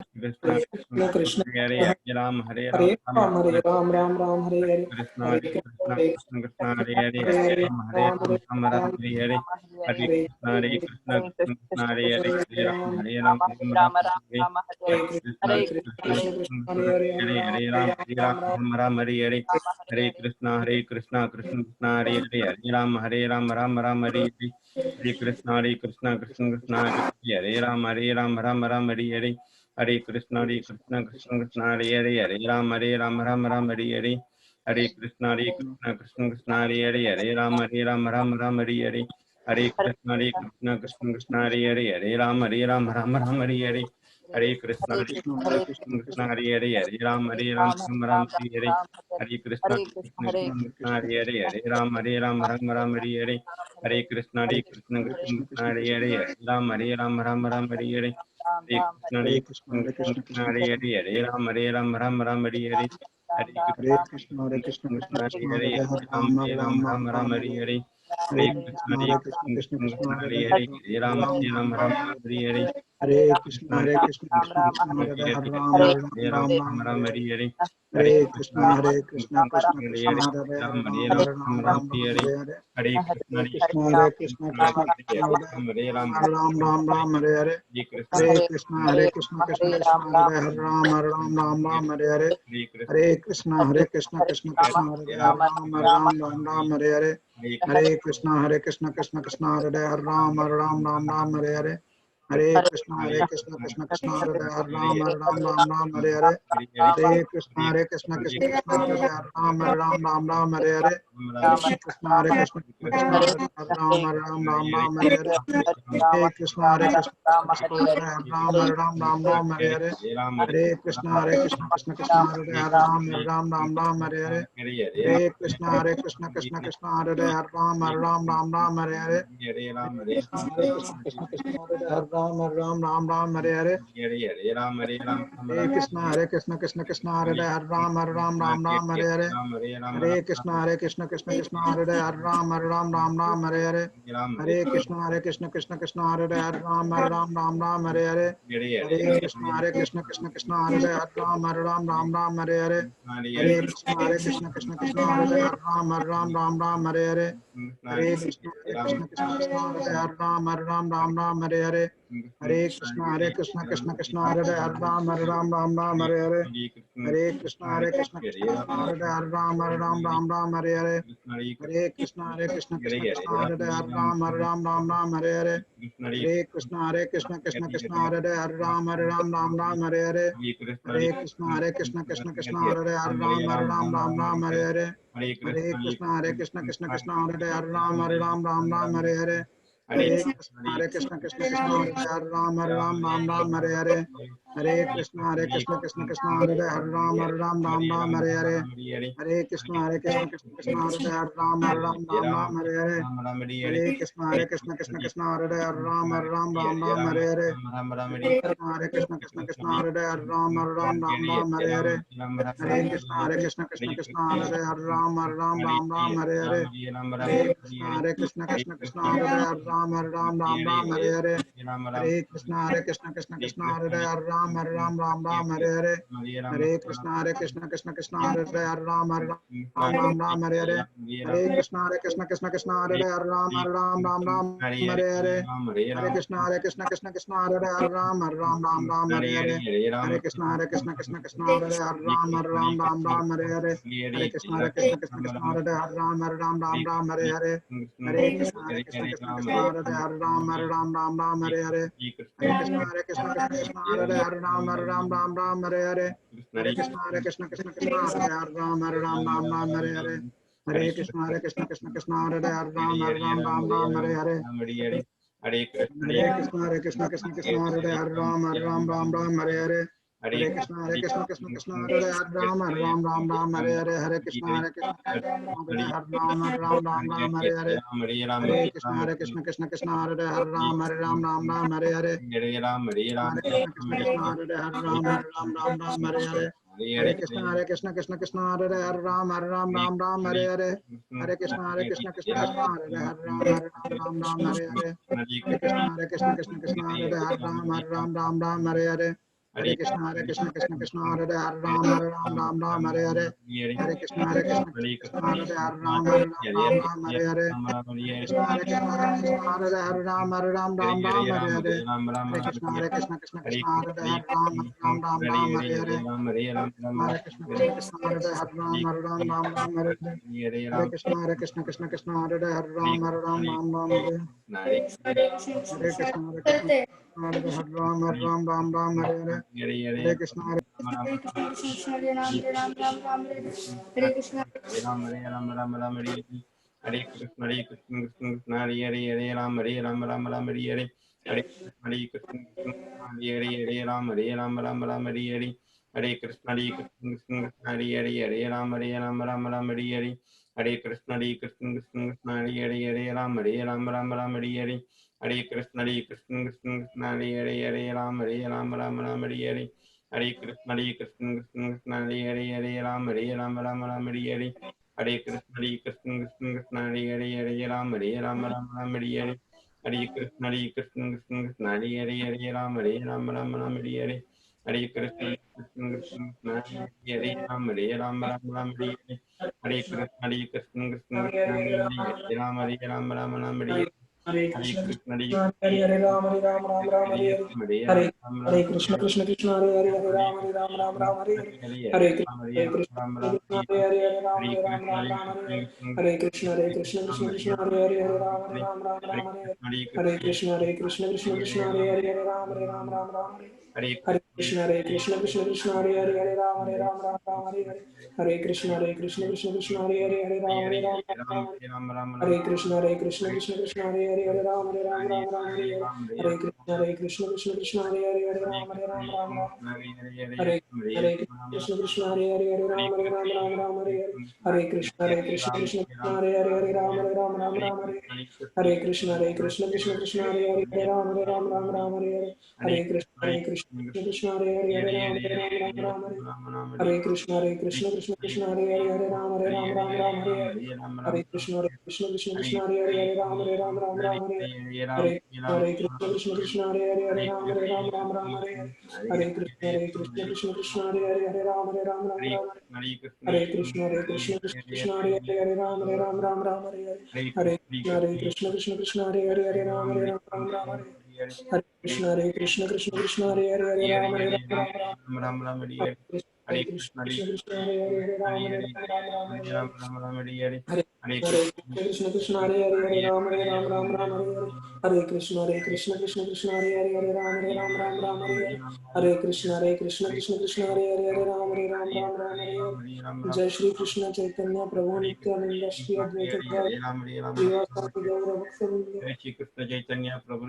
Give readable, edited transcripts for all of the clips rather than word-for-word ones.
Krishna Krishna Krishna Krishna Hare Ram Hare Hare Ram Ram Ram Hare Ram Ram Ram Hare Hare Krishna Hare Hare Krishna Hare Krishna Krishna Hare Hare Hare Hare Hare Ram Hare Ram Ram Ram Hare Hare Hare Hare Krishna Krishna Krishna Hare Hare Hare Ram Ram Ram Hare Hare Krishna Krishna Krishna Krishna Krishna Krishna Krishna Hare Hare Hare Hare Ram Ram Ram Ram Ram Hare Hare Hare Krishna Krishna Krishna Hare Hare Hare Ram Ram Hare Hare Hare Krishna Krishna Krishna Hare Ram Ram Hare Hare Hare Krishna Krishna Krishna Hare Ram Hare Hare Hare Krishna Krishna Krishna Hare Ram Hare Hare Hare Krishna Krishna Krishna Hare Ram Hare Hare Hare Krishna Krishna Krishna Hare Ram Hare Hare Hare Krishna Krishna Krishna Hare Ram Hare Hare Hare Krishna Krishna Krishna Krishna Hare Ram Hare Hare Hare Hare Krishna Krishna, Hare Krishna Krishna, Krishna Krishna Krishna, Hare Ram Hare Hare Hare Hare Krishna Krishna, Hare Krishna, Krishna Krishna Krishna Krishna, Hare Hare Hare Hare Ram, Ram, Ram, Ram, Hare Hare Hare Hare Krishna, Krishna Hare Krishna, Krishna Krishna Krishna Krishna, Hare Hare Hare Hare Ram, Ram, Ram, Hare Hare Hare Krishna, Krishna Hare Krishna, Krishna Krishna, Hare Hare Ram, Ram, Ram, Ram, Hare Hare Hare Krishna, Hare Krishna, Krishna Krishna, Hare Hare Ram, Ram, Ram, Ram, Hare Hare Hare Krishna Hare Krishna, Hare Krishna, Krishna Krishna, Hare Hare Ram, Ram, Ram, Hare Hare Hare Krishna, Hare Krishna, Krishna Krishna, Hare Hare Ram, Ram, Ram, Hare Hare Hare Krishna, Hare Krishna, Krishna Krishna, Hare Ram, Ram, Hare Hare Hare Krishna, Hare Krishna, Krishna Krishna, Hare Ram, Hare Hare Hare Krishna, Hare Krishna, Krishna Krishna, Hare Ram, Hare Hare Hare Krishna, Hare Krishna, Krishna Krishna, Hare Ram, Hare Hare Hare Krishna, Hare Krishna, Krishna Krishna, Hare Ram, Hare Hare Hare Krishna, Hare Krishna, Krishna Krishna, Hare Ram, Hare Hare Hare Krishna, Hare Krishna, Krishna Krishna, Hare Ram, Hare Hare Hare Krishna, Hare Krishna, Krishna Krishna, Hare Ram, Hare Hare Hare Krishna, Hare Krishna, Krishna Krishna, Hare Ram, Hare Hare Hare Krishna, Hare Krishna, Krishna Krishna, Hare Ram, Hare Hare Hare Krishna, Hare Krishna, Krishna Krishna, Hare Ram, Hare Hare Hare Krishna, Hare Krishna, Krishna Krishna, Hare Ram, Hare Hare Hare Krishna, Hare Krishna, Krishna Krishna, Hare Ram, Hare Hare Hare Krishna, Hare Krishna, Krishna Krishna, Hare Ram, Hare Hare Hare Krishna, Hare Krishna, Krishna Krishna, Hare Ram, Hare Hare Hare Krishna, Hare Krishna, Krishna Krishna, Hare Ram, Hare Hare Hare Krishna, Hare Krishna, Krishna Krishna, Hare Ram, Hare Hare Hare Krishna, Hare Krishna, Krishna Krishna, Hare Ram, Hare Hare Hare Krishna, Hare Krishna, Krishna Krishna, Hare Ram, Hare Hare Hare Krishna, Hare Krishna, Krishna Krishna, Hare Ram, Hare Hare Hare Krishna, Hare Krishna, Krishna Krishna, Hare Ram, Hare Hare Hare Krishna, Hare Krishna, Krishna Krishna, Hare Ram, Hare Hare Hare Krishna, Hare Krishna, Krishna Krishna, Hare Ram, Hare Hare Hare Krishna, Hare Krishna, Krishna Krishna, Hare Ram, Hare Hare Hare Krishna, Hare Krishna, Krishna Krishna, Hare Ram, Hare Hare Hare Krishna, Hare Krishna, Krishna Krishna, Hare Ram, Hare Hare Hare Krishna, Hare Krishna, Krishna Krishna, Hare Ram, Hare Hare Hare Krishna, Hare Krishna, Krishna Krishna, Hare Ram, Hare Hare Hare Krishna, Hare Krishna, Krishna Krishna, Hare Ram, Hare Hare Hare Krishna, Hare Krishna, Krishna Krishna, Hare Ram, Hare Hare Hare Krishna, Hare Krishna, Krishna Krishna, Hare Ram, Hare Hare Hare Krishna, Hare Krishna, Krishna Krishna, Hare Ram, Hare Hare Hare Krishna, Hare Krishna, Krishna Krishna, Hare Ram, Hare Hare Hare Krishna, Hare Krishna, Krishna Krishna, Hare Ram, Hare Hare Hare Krishna, Hare Krishna, Krishna Krishna, Hare Ram, Hare Hare Hare Krishna, Hare Krishna, Krishna Krishna, Hare Ram, Hare Hare Hare Krishna, Hare Krishna, Krishna Krishna, Hare Ram, Hare Hare Hare Krishna, Hare Krishna, Krishna Krishna, Hare Ram, Hare Hare Hare Krishna, Hare Krishna, Krishna Krishna, Hare Ram, Hare Hare Hare Krishna, Hare Krishna, Krishna Krishna, Hare Ram, Hare Hare Hare Krishna, Hare Krishna, Krishna Krishna, Hare Ram, Hare Hare Hare Krishna, Hare Krishna, Krishna Krishna, Hare Ram, Hare Hare Krishna, Hare Krishna, Krishna Krishna, Hare Ram, Hare Hare Hare Krishna, Hare Krishna, Krishna Krishna, Hare Ram, Hare Hare Hare Krishna, Hare Krishna, Krishna Krishna, Hare Ram, Hare Hare Hare Krishna, Hare Krishna, Krishna Krishna, Hare Ram, Hare Hare Hare Krishna Krishna Krishna Hare Hare Hare Ram Hare Ram Ram Ram Hare Hare Hare Krishna Krishna Krishna Hare Hare Hare Ram Hare Ram Ram Ram Hare Hare Hare Krishna Krishna Krishna Hare Hare Hare Ram Hare Ram Ram Ram Hare Hare Hare Krishna Krishna Krishna Hare Hare Hare Ram Hare Ram Ram Ram Hare Hare Hare Krishna Krishna Hare Hare Hare Ram Hare Ram Ram Ram Hare Hare Hare Krishna Krishna Hare Hare Hare Ram Hare Ram Ram Ram Hare Hare Krishna Krishna Hare Hare Ram Hare Ram Ram Ram Hare Hare Hare Krishna Hare Hare Krishna Krishna Hare Ram Hare Ram Ram Ram Hare Hare Hare Krishna Hare Ram Hare Ram Ram Ram Hare Hare Hare Krishna Krishna Hare Ram Hare Ram Ram Ram Hare Hare Hare Krishna Krishna Hare Ram Hare Ram Ram Ram Hare Hare Hare Krishna Krishna Hare Ram Hare Ram Ram Ram Hare Hare Hare Krishna Krishna Hare Ram Hare Ram Ram Ram Hare Hare Hare Krishna Krishna Hare Ram Hare Ram Ram Ram Hare Hare Hare Krishna Krishna Hare Ram Hare Ram Ram Ram Hare Hare Hare Krishna Krishna Hare Ram Hare Ram Ram Ram Hare Hare Hare Krishna Krishna Hare Ram Hare Ram Ram Ram Hare Hare Hare Hare Krishna Krishna Krishna Hare Hare Ram Hare Ram Ram Ram Hare Hare Hare Hare Krishna Krishna Krishna Hare Hare Hare Ram Hare Ram Ram Ram Hare Hare Hare Krishna Krishna Hare Hare Hare Ram Hare Ram Ram Ram Hare Hare Hare Krishna Krishna Krishna Hare Hare Hare Ram Hare Ram Ram Ram Hare Hare Hare Krishna Krishna Krishna Hare Hare Hare Ram Hare Ram Ram Ram Hare Hare Krishna Krishna Krishna Hare Hare Hare Ram Hare Ram Ram Ram Hare Hare Hare Krishna Krishna Krishna Hare Hare Hare Ram Hare Ram Ram Ram Hare Hare Krishna Krishna Krishna Hare Hare Hare Ram Hare Ram Ram Ram Hare Hare Hare Krishna Krishna Krishna Hare Hare Hare Ram Hare Ram Ram Ram Hare Krishna Krishna Hare Hare Hare Ram Hare Ram Ram Ram Hare Hare Hare Krishna Krishna Krishna Hare Hare Hare Ram Hare Ram Ram Ram Hare Hare Krishna Krishna Krishna Hare Hare Hare Ram Hare Ram Ram Ram Hare Hare Hare Krishna Krishna Hare Hare Hare Ram Hare Ram Ram Ram Hare Hare Krishna Krishna Krishna Hare Hare Hare Ram Hare Ram Ram Ram Hare Hare Hare Krishna Krishna Hare Hare Hare Ram Hare Ram Ram Ram Hare Hare Hare Krishna Krishna Hare Hare Hare Ram Hare Ram Ram Ram Hare Hare Krishna Krishna Hare Hare Hare Ram Hare Ram Ram Ram Hare Hare Krishna Krishna Hare Hare Hare Ram Hare Ram Ram Ram Hare Hare Krishna Krishna Hare Hare Hare Ram Hare Ram Ram Ram Hare Hare Krishna Krishna Hare Hare Hare Ram Hare Ram Ram Ram Hare Krishna Krishna Hare Hare Hare Ram Hare Ram Ram Ram Hare Hare Krishna Krishna Hare Hare Hare Ram Hare Ram Ram Ram Hare Hare Krishna Krishna Krishna Hare Hare Hare Ram Hare Ram Ram Ram Hare Hare Krishna Krishna Krishna Hare Hare Hare Ram Hare Ram Ram Ram Hare Jai Shri Krishna Chaitanya Prabhu Nityananda Shri Advaita Gadadhar Srivasadi Gaura Bhaktivinoda Shri Krishna Chaitanya Prabhu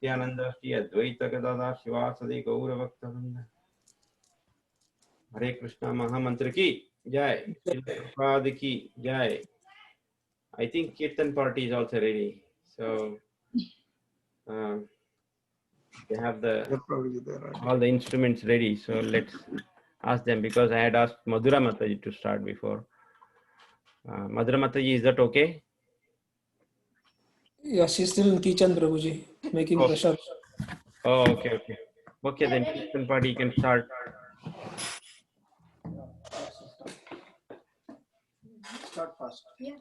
Nityananda Shri Advaita Gadadhar Srivasadi Gaura Bhaktivinoda Hare Krishna Mahamantra ki Jai. Srila Prabhupada ki Jai. I think Kirtan party is also ready. So they have all the instruments ready. So let's ask them, because I had asked Madhura Mataji to start before. Madhura Mataji, is that okay? Yes, she's still in kitchen, Prabhuji, making prasad. Oh, okay. Okay, then Kirtan party can start. Start fast. Yeah.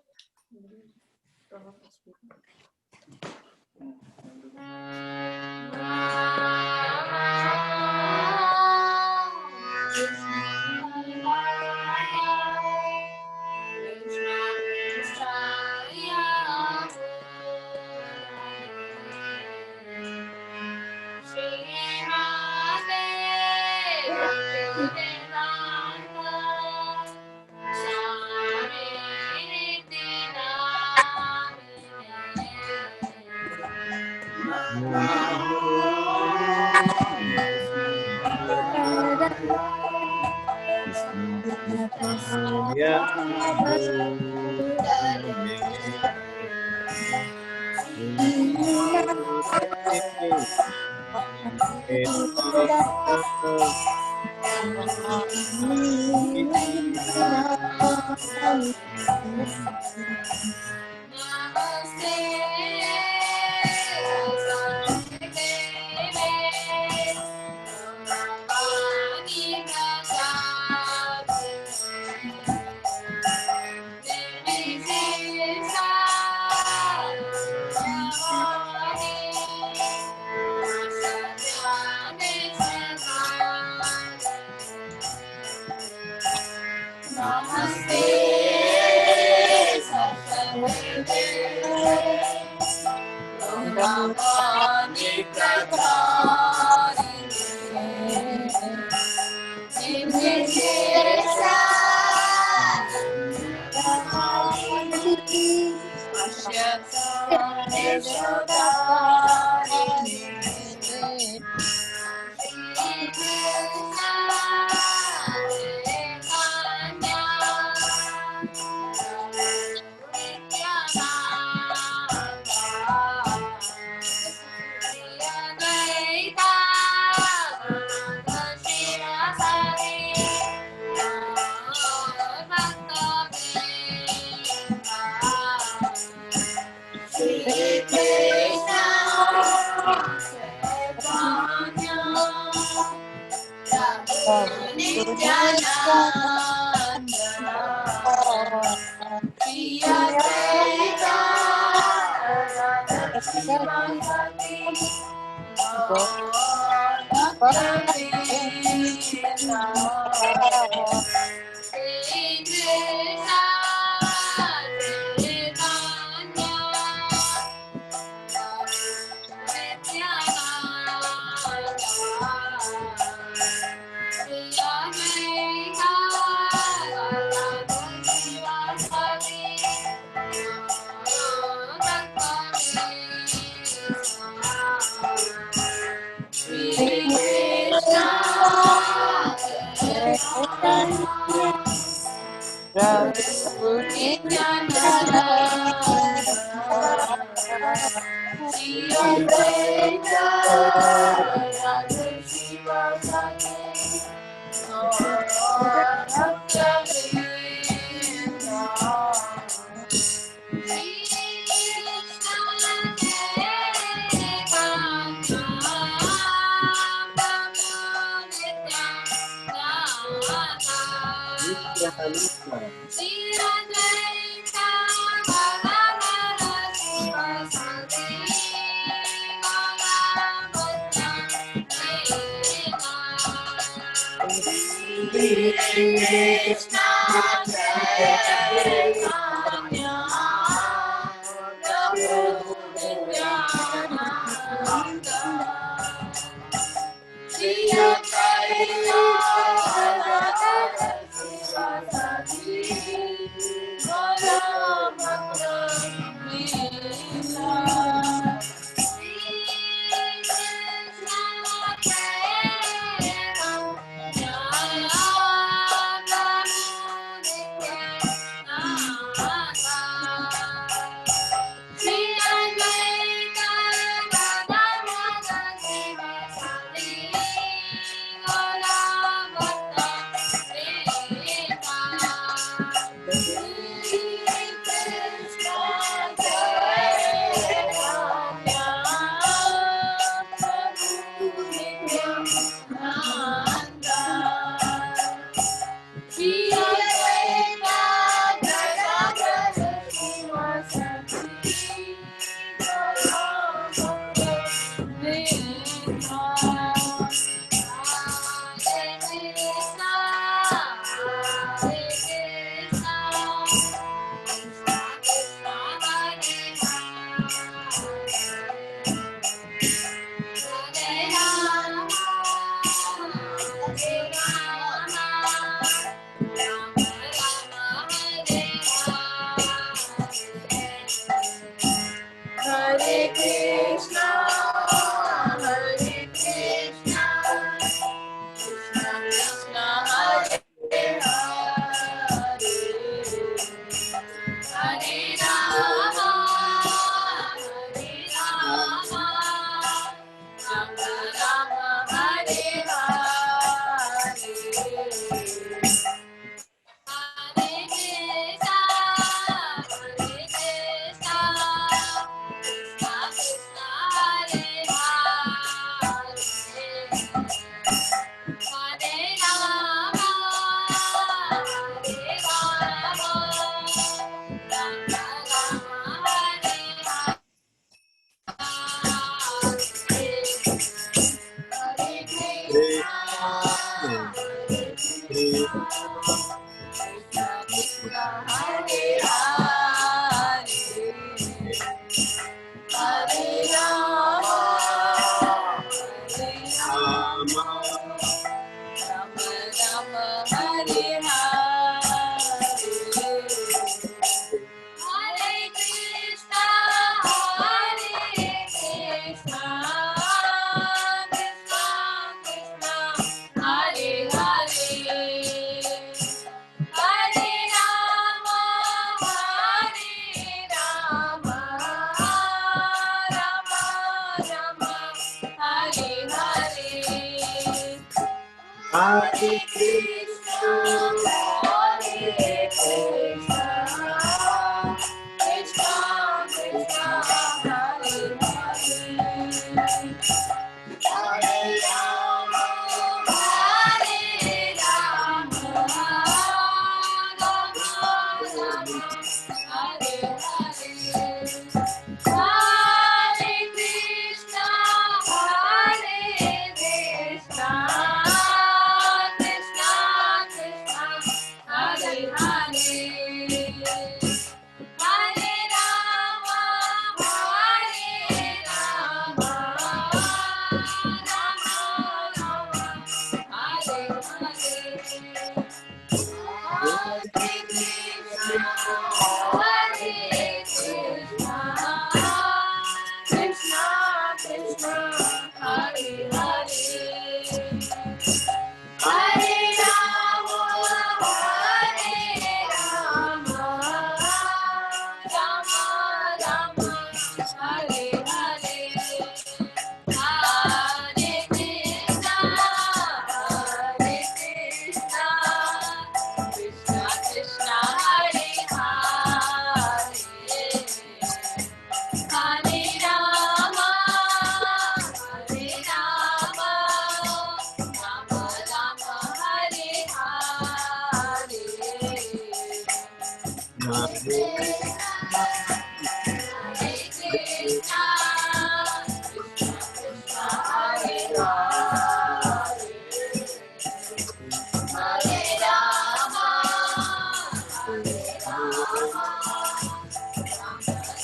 Hare Krishna, Hare Krishna, Krishna Krishna, Hare Hare, Hare Rama, Hare Rama, Rama Rama, Hare Hare, Hare Krishna, Hare Krishna, Krishna Krishna, Hare Hare, Hare Rama, Hare Rama, Rama Rama, Hare Hare, Hare Krishna, Hare Krishna, Krishna Krishna, Hare Hare, Hare Rama, Hare Rama, Rama Rama, Hare Hare, Hare Krishna, Hare Krishna, Krishna Krishna, Hare Hare, Hare Rama, Hare Rama, Rama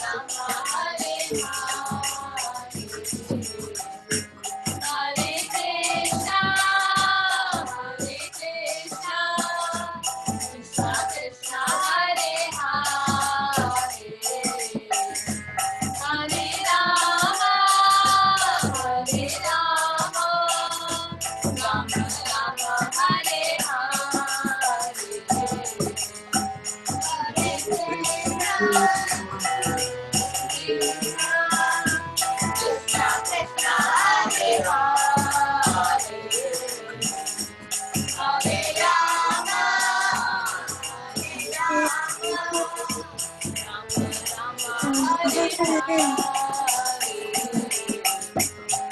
Rama, Hare Hare, Hare Krishna, Hare Krishna, Krishna Krishna, Hare Hare, Hare Rama, Hare Rama, Rama Rama, Hare Hare, Hare Krishna, Hare Krishna, Krishna Krishna, Hare Hare, Hare Rama, Hare Rama, Rama Rama, Hare Hare,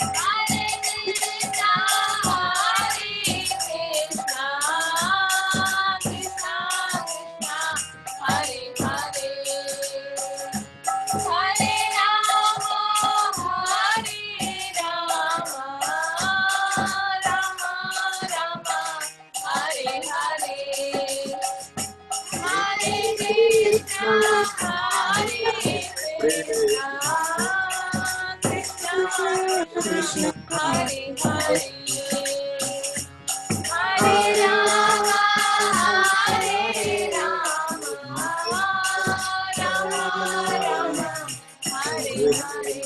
Hare Krishna, Krishna Krishna, Hare Hare, Hare Rama, Hare Rama, Rama Rama, Hare Hare, Hare Krishna, Hare Krishna, Krishna Krishna, Hare Hare, Hare Rama, Hare Rama, Rama Rama, Hare Hare,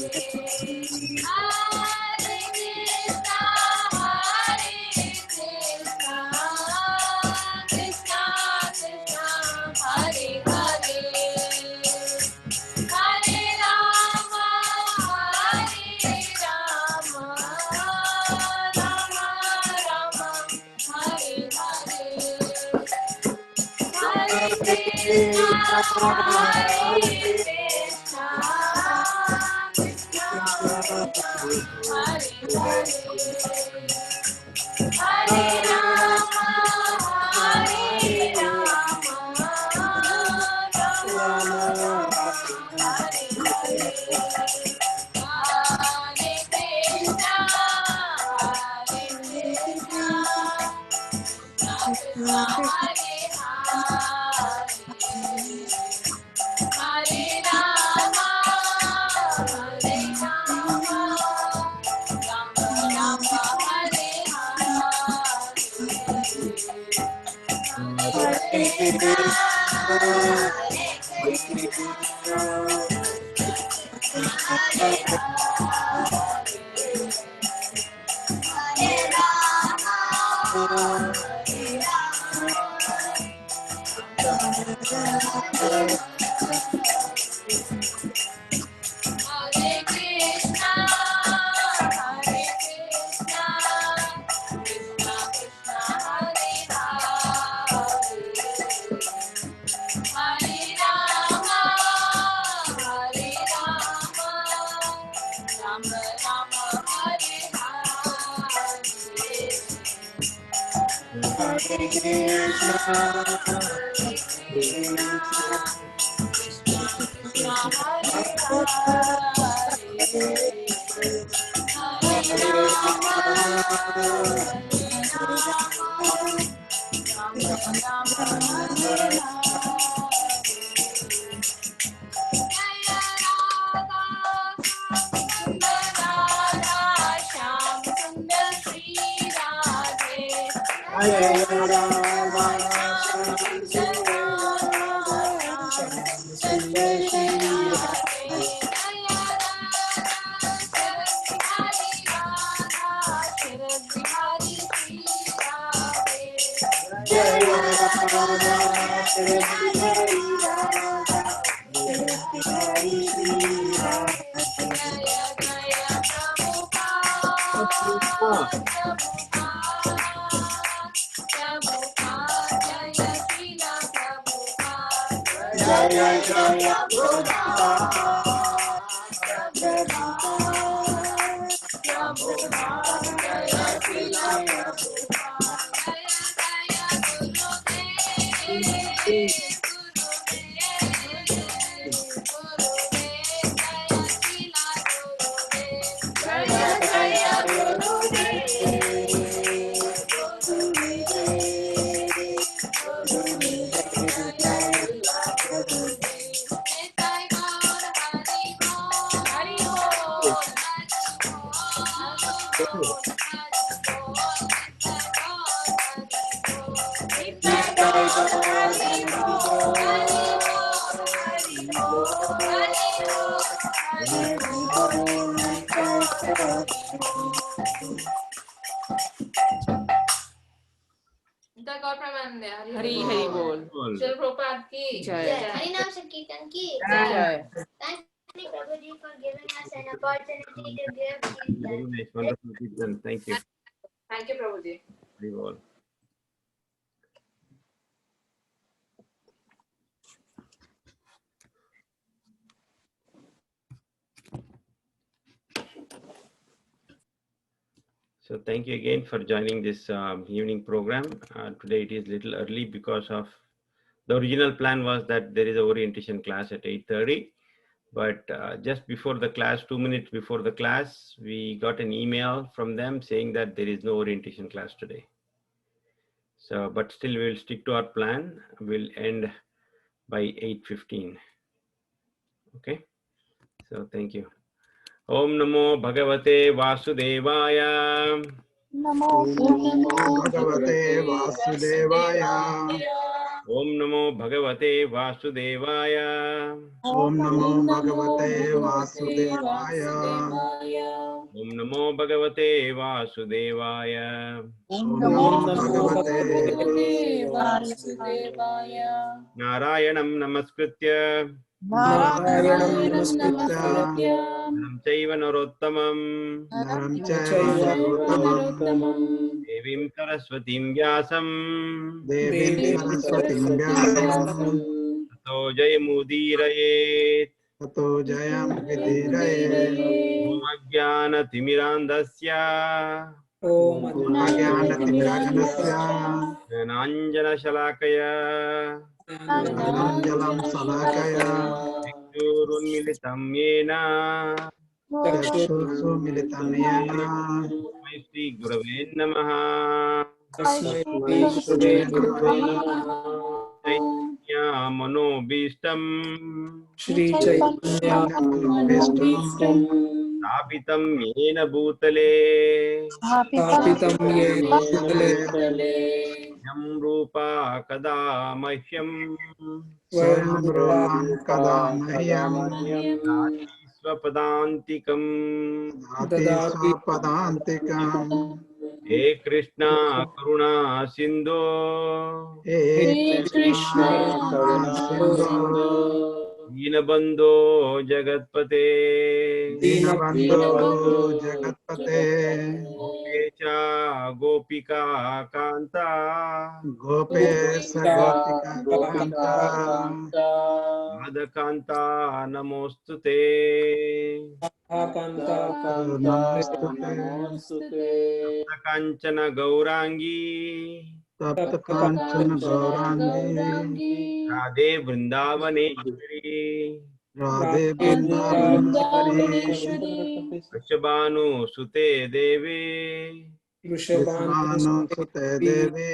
Hare Krishna, Hare Krishna, Krishna Krishna, Hare Hare, Hare Rama, Hare Rama, Rama Rama, Hare Hare, Hare Krishna, Hare Krishna, Krishna Krishna, Hare Hare, Hare Rama, Hare Rama, Rama Rama, Hare Hare, Hare Krishna, Hare Krishna, Krishna Krishna, Hare Hare, Hare Rama, Hare Rama, Rama Rama, Hare Hare, Hare Krishna, Hare Krishna, Krishna Hare Hare, Hare Rama, Hare Rama, Rama Rama, Hare Hare, Hare Krishna, Hare Krishna, Hare Krishna, Krishna Hari Hari बोल। Jai Prabhupada की जय। हरिनाम संकीर्तन की जय। Thank you, Prabhuji, for giving us an opportunity to give Very Kirtan. nice, wonderful Kirtan. Thank you. Thank you Prabhu ji. Very well. So thank you again for joining this evening program. Today it is little early because of the original plan was that there is a orientation class at 8:30. But just before the class, 2 minutes before the class, we got an email from them saying that there is no orientation class today. So, but still we will stick to our plan. We'll end by 8:15. Okay. So thank you. Om Namo Bhagavate Vasudevaya. Namo Bhagavate Vasudevaya. Om Namo Bhagavate Vasudevaya. Om Namo Bhagavate Vasudevaya. Om Namo Bhagavate Vasudevaya. Om Namo Bhagavate Vasudevaya. Narayanam Namaskritya. Narayanam Namaskritya. Naram Chaiva Narottamam. Naram Chaiva Narottamam. Devim Saraswatim Vyasam. Devim Saraswatim Vyasam. Tato Jayamudiraye. Tato Jayam Vidiraye. Om Ajnana Timirandasya. Om Ajnanatimiraganasya. Jnananjana Shalakaya. Ananjalam Salakaya. Churunmilitam Yena. Chakshursu Militam Yena. Shri Gurave Namaha. Chaitanya Manobishtam. Shri Chaitanya Manobishtam. Stapitam Yena Bhutale. Stapitam Yena Bhutale. Yam Rupa Kada Mahyam. Swayam Rupam Kada Mahyam. Swapadantikam. Dati Swapadantikam. He Krishna Karuna Sindhu. He Krishna Karuna Sindhu. Dinabandho Jagatpate. Dinabandho Jagatpate. Gopecha Gopika Kanta. Gopesha Gopika Kanta. Radhakanta Namostute. Akanta Namostute. Kanchana Gaurangi. तप्त कांचन गौरांगी राधे वृंदावनेश्वरी राधे वृंदावनेश्वरी वृषभानु सुते देवी वृषभानुसुते देवी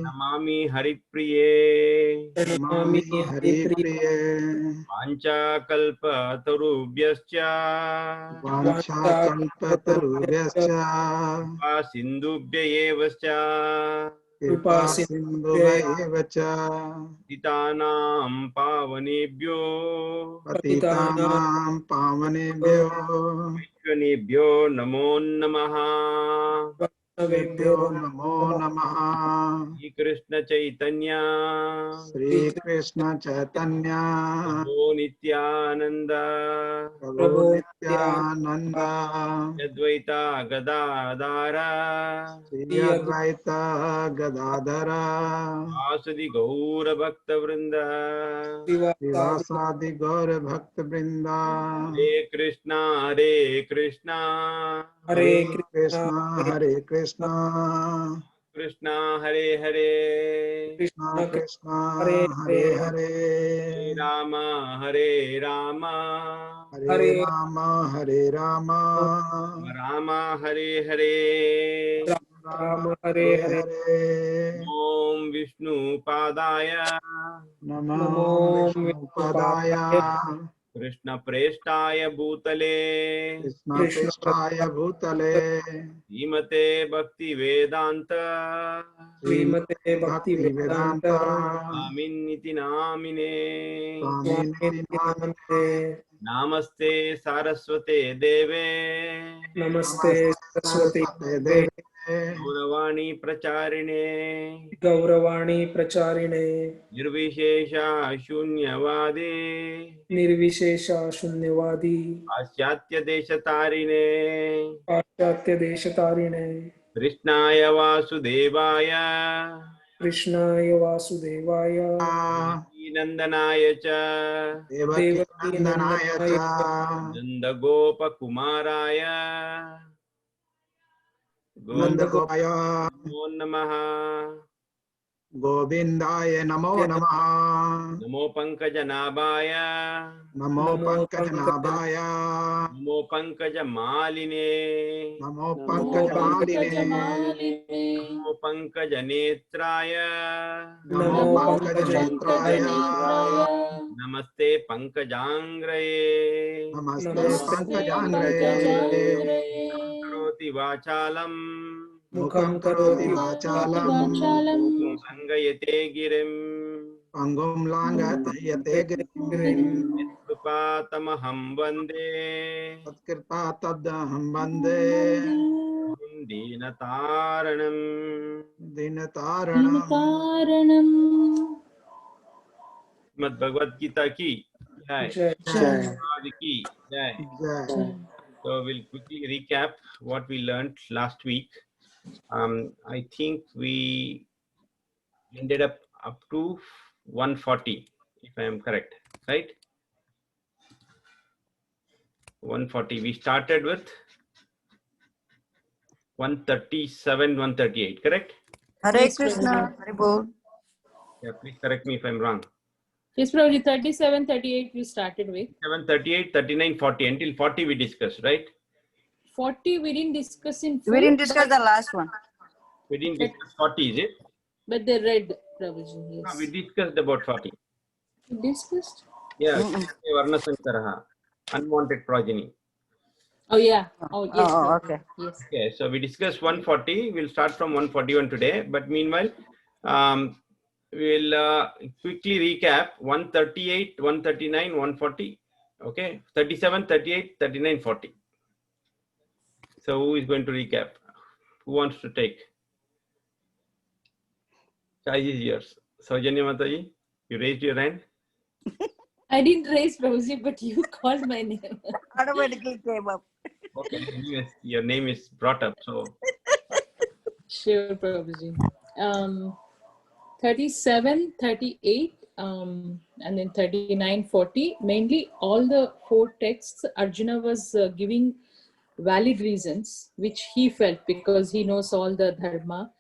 नमामि हरिप्रिये नमामि हरिप्रिये वाञ्छाकल्पतरुभ्यश्च वाञ्छाकल्पतरुभ्यश्च सिन्धुभ्य एव च कृपा सिन्धुभ्यैव च पतितानां पावनेभ्यो पतितानां पावनेभ्यो वैष्णवेभ्यो नमो नमः। वेभ्यो नमो नमः। श्रीकृष्ण चैतन्य श्री कृष्ण चैतन्य प्रभु नित्यानंद प्रभु नित्यानंद अद्वैता गदाधर श्री अद्वैत गदाधर वासुदि गौर भक्त वृंद श्रीवासादि गौर भक्त वृंदा हरे कृष्णा हरे कृष्णा कृष्णा हरे हरे कृष्णा हरे हरे राम हरे राम हरे राम राम हरे हरे राम हरे हरे ओम विष्णु पादाय नमो विष्णुपदाय कृष्ण प्रेष्ठाय भूतले कृष्णपृष्ठाय भूतले श्रीमते भक्ति वेदांत श्रीमते भक्ति वेदांत स्वामिन्निति नामिने स्वामिनिति नामिने नमस्ते सारस्वते देवे नमस्ते सरस्वती देवे गौरवाणी प्रचारिणे गौरवाणी प्रचारिणे निर्विशेष शून्यवादी निर्विशेष शून्यवादी पाश्चात्य देशतारिणे पाश्चात्य देशतारिणे कृष्णाय वासुदेवाय कृष्णाय वासुदेवाय नंदनाय च देवकी नंदनाय च नंदगोपकुमाराय नंदगोपाय नमो नमः। गोविंदाय नमो नमः। नमो पंकजनाभाय नमो पंकजनाभाय नमो पंकजमालिने नमो पंकजमालिने नमो पंकजनेत्राय नमो पंकजनेत्राय नमस्ते पंकजांग्रये नमस्ते पंकजांग्रये करोति वाचालम् मुखं करोति वाचालं संगयते गिरिम् पंगुं लांघयते गिरिं कृपातमहं वन्दे तत्कृपा तदहं वन्दे दीनतारणम् दीनतारणं श्रीमद्भगवद गीता की जय जय प्रभुपाद की जय। जय। So we'll quickly recap what we learned last week. I think we ended up to 140, if I am correct, right? 140. We started with 137, 138, correct? Hare Krishna, Hare Bol. Yeah, please correct me if I'm wrong. Yes, Prabhuji, 37, 38 we started with. 7, 38, 39, 40. Until 40 we discussed, right? 40 we didn't discuss in full. We didn't discuss the last one. We didn't discuss 40, is it? But they read, Prabhuji, yes. No, we discussed about 40. We discussed? Yeah, Varna Sankaraha, unwanted progeny. Oh, yeah. Oh, yes. Oh, Prabhuji. okay. Yes. Okay, so we discussed 140. We'll start from 141 today. But meanwhile, we'll quickly recap 138, 139, 140. Okay, 37, 38, 39, 40. So who is going to recap? Who wants to take? Choice is yours. Saujanya Mataji, you raised your hand. I didn't raise Prabhuji, but you called my name. Automatically came up. Okay, anyways, your name is brought up. So Sure, Prabhuji. 37, 38, and then 39, 40. Mainly all the four texts, Arjuna was giving valid reasons, which he felt because he knows all the dharma,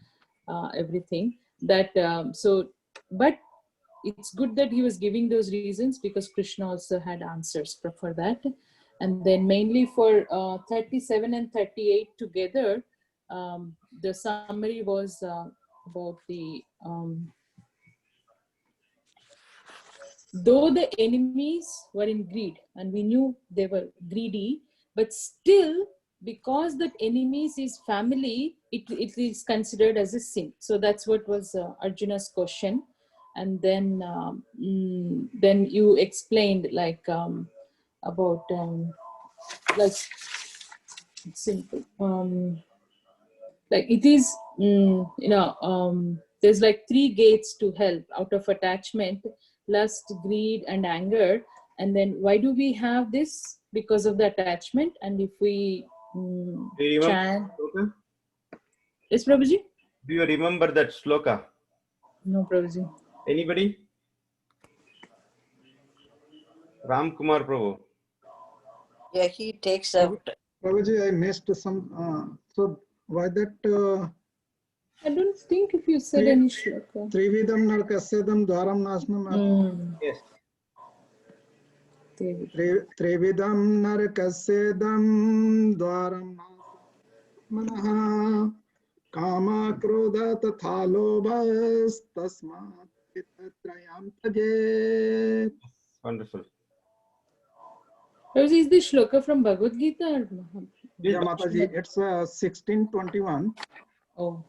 everything. that but it's good that he was giving those reasons, because Krishna also had answers for that. And then mainly for 37 and 38 together, the summary was about the though the enemies were in greed, and we knew they were greedy, but still, because that enemies is family, it is considered as a sin. So that's what was Arjuna's question. And then you explained like about like simple like it is there's like 3 gates to hell out of attachment: lust, greed, and anger. And then why do we have this? Because of the attachment. And if we Do you remember chant, sloka? yes Prabhuji? Do you remember that sloka? No Prabhuji. Anybody? Ram Kumar Prabhu. Yeah, he takes out. Prabhuji, I missed some. So why that? I don't think if you said any shloka. Trividam narkasyadam dwaram nasnam. Yes. Trividam narkasyadam dwaram manaha kama krodha tatha lobhas tasmat trayam tajet. Wonderful. Prabhuji, is this shloka from Bhagavad Gita or Mahabharata? Yeah, Mataji, it's 1621. Oh.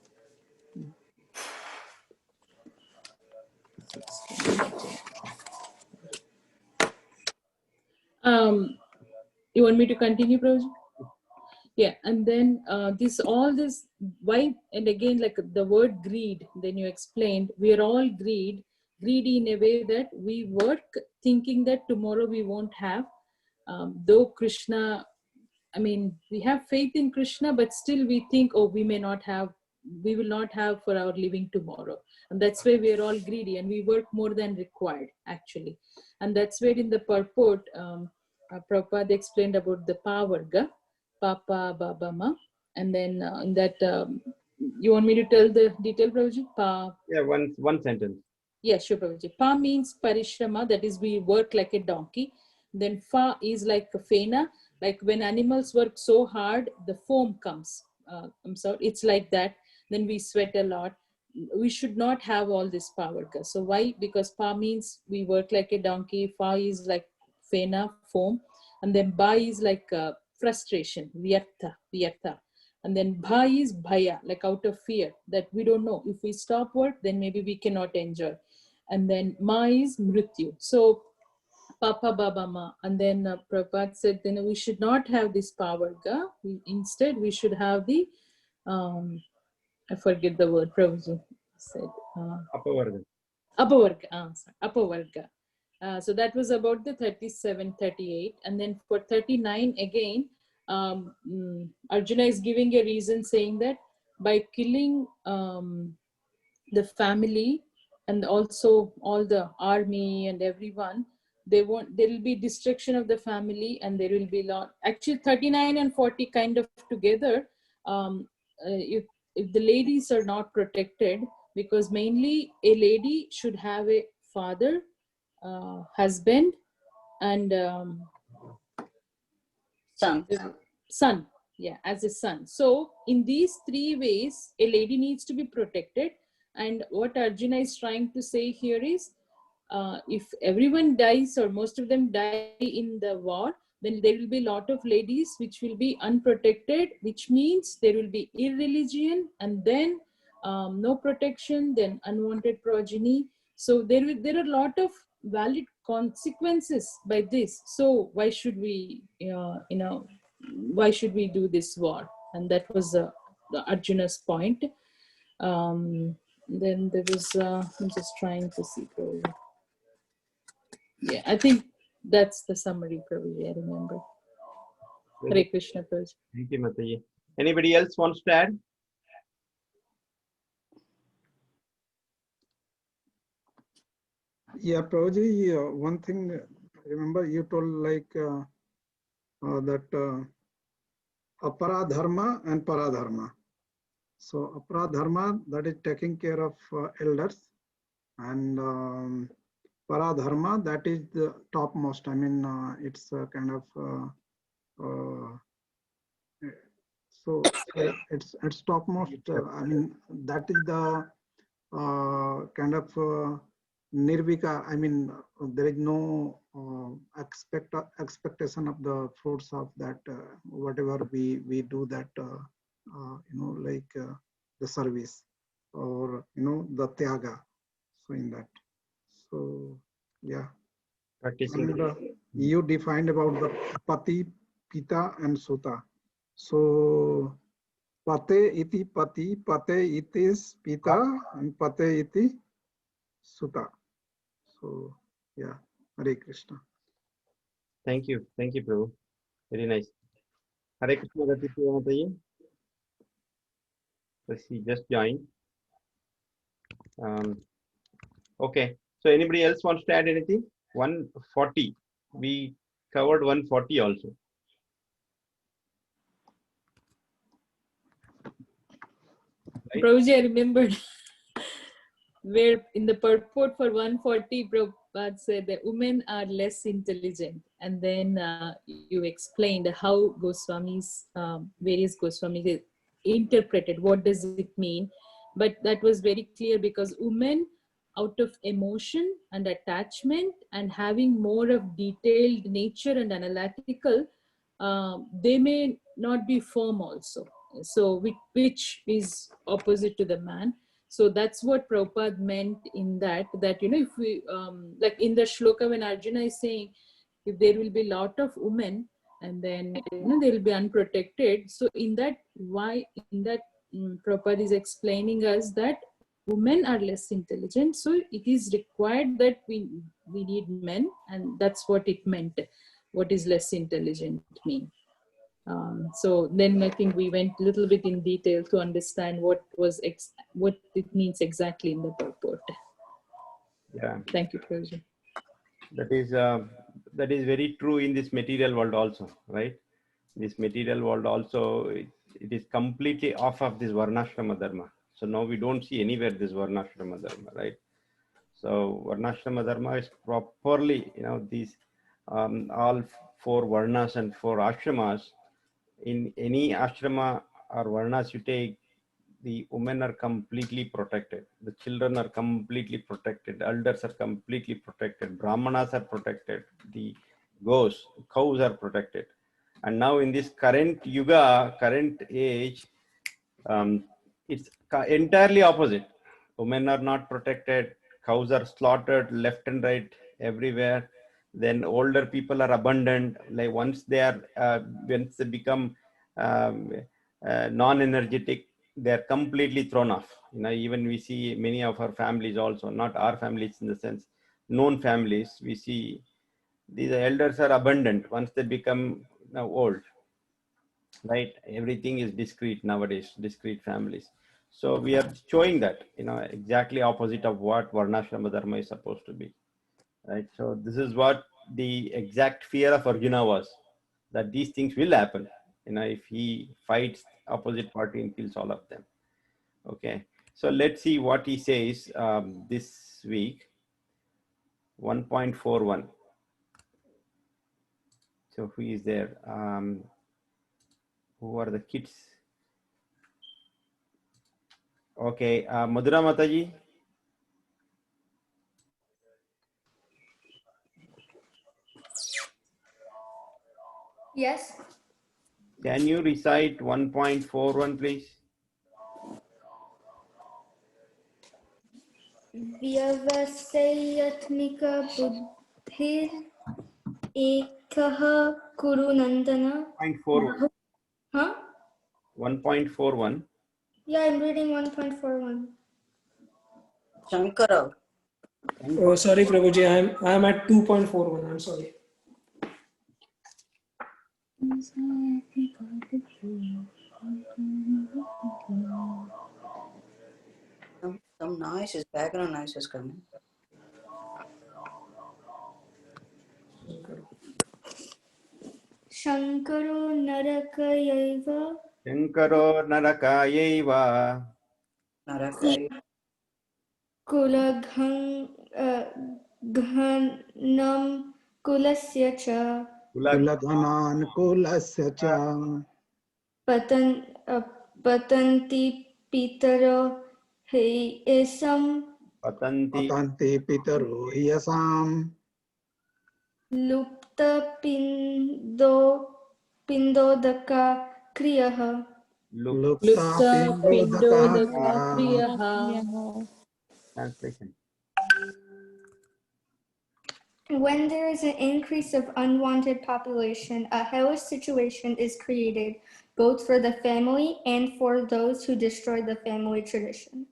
You want me to continue, Prabhuji? Yeah, and then why, and again, like the word greed, then you explained, we are all greedy in a way that we work thinking that tomorrow we won't have. Though Krishna, I mean, we have faith in Krishna, but still we think, oh, we will not have for our living tomorrow. And that's why we are all greedy and we work more than required, actually. And that's where in the purport, Prabhupada explained about the Pavarga, Papa, Baba, Ma. And then in that, you want me to tell the detail, Prabhuji? Yeah, one sentence. Yeah, sure, Prabhuji. Pa means parishrama, that is we work like a donkey. Then fa is like a fena, like when animals work so hard, the foam comes. I'm sorry, it's like that. Then we sweat a lot. We should not have all this power. So why? Because pa means we work like a donkey. Fa is like fena, foam. And then ba is like frustration, vyartha. And then bha is bhaya, like out of fear, that we don't know. If we stop work, then maybe we cannot enjoy. And then ma is mrityu. So Papa, Baba, Ma. And then Prabhupada said, then we should not have this Pavarga. Instead, we should have the, I forget the word, Prabhuji said. Apavarga. Apavarga. So that was about the 37, 38. And then for 39, again, Arjuna is giving a reason saying that by killing the family and also all the army and everyone, there will be destruction of the family, and there will be lot. Actually, 39 and 40 kind of together. If the ladies are not protected, because mainly a lady should have a father, husband, and son. Yeah, as a son. So in these 3 ways, a lady needs to be protected. And what Arjuna is trying to say here is, if everyone dies or most of them die in the war, then there will be a lot of ladies which will be unprotected, which means there will be irreligion, and then no protection, then unwanted progeny. So there are a lot of valid consequences by this. So why should we, why should we do this war? And that was the Arjuna's point. Then there was, I'm just trying to see. Yeah, I think that's the summary, Prabhuji, I remember. Hare Krishna, Prabhuji. Thank you, Mataji. Anybody else wants to add? Yeah, Prabhuji, one thing, remember you told like that aparadharma and paradharma. So Aparadharma, that is taking care of elders, and Paradharma, that is the topmost. I mean, it's a kind of so it's topmost. I mean, that is the kind of nirvika. I mean, there is no expectation of the fruits of that. Whatever we do that, like the service or the tyaga. So in that. So yeah. Practicing. And you defined about the pati, pita, and suta. So pate iti pati, pate iti is pita, and pate iti suta. So yeah, Hare Krishna. Thank you, Prabhu. Very nice. Hare Krishna, Gatipriya Mataji. Let's see, just joined. Okay, so anybody else wants to add anything? 140. We covered 140 also. Right? Prabhuji, I remembered where in the purport for 140, Prabhupada said that women are less intelligent. And then you explained how Goswamis, various Goswamis interpreted what does it mean. But that was very clear because women, out of emotion and attachment and having more of detailed nature and analytical, they may not be firm also. So which is opposite to the man. So that's what Prabhupada meant in that, if we, like in the shloka when Arjuna is saying, if there will be a lot of women and then, they will be unprotected. So in that, Prabhupada is explaining us that women are less intelligent. So it is required that we need men, and that's what it meant. What is less intelligent mean? So then I think we went a little bit in detail to understand what it means exactly in the purport. Yeah. Thank you, Prabhuji. That is very true in this material world also, right? This material world also, it is completely off of this Varnashrama Dharma. So now we don't see anywhere this Varnashrama Dharma, right? So Varnashrama Dharma is properly, these all 4 Varnas and 4 ashramas. In any ashrama or Varnas you take, the women are completely protected. The children are completely protected. The elders are completely protected. Brahmanas are protected. The cows are protected. And now in this current yuga, current age, it's entirely opposite. Women are not protected. Cows are slaughtered left and right everywhere. Then older people are abandoned. Like once they become non-energetic, they are completely thrown off. Even we see many of our families also, not our families in the sense, known families, we see these elders are abandoned once they become old, right? Everything is discrete nowadays, discrete families. So we are showing that, exactly opposite of what Varnashrama Dharma is supposed to be, right? So this is what the exact fear of Arjuna was, that these things will happen, if he fights opposite party and kills all of them. Okay, so let's see what he says this week. 1.41. So who is there? Who are the kids? Okay, Madhura Mataji. Yes. Can you recite 1.41, please? Vyavasayatmika buddhir ekaha kuru nandana. 1.41. Huh? 1.41. Yeah, I'm reading 1.41. Shankara. Oh, sorry, Prabhuji. I'm at 2.41. I'm sorry. Some noise is background noise is coming. Shankaro narakayaiva Shankaro Narakayaiva. Narakai. Kulaghanam kulasya cha कुलधनानुकूलस्य च patanti pitaro esam Patanti पतन्ति पितरो यसाम् lupta pindodaka kriyaha. लुप्ता Lupta पिण्डोदकः pindodaka kriyaha. translation. When there is an increase of unwanted population, a hellish situation is created, both for the family and for those who destroy the family tradition.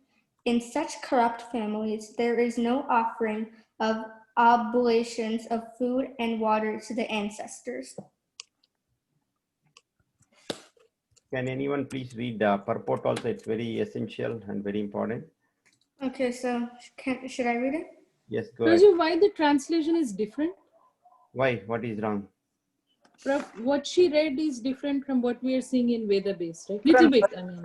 In such corrupt families, there is no offering of oblations of food and water to the ancestors. Can anyone please read the purport also? It's very essential and very important. Okay, so should I read it? Yes, go ahead. Raju, why the translation is different? Why? What is wrong? What she read is different from what we are seeing in Veda base, right? Little bit, I mean.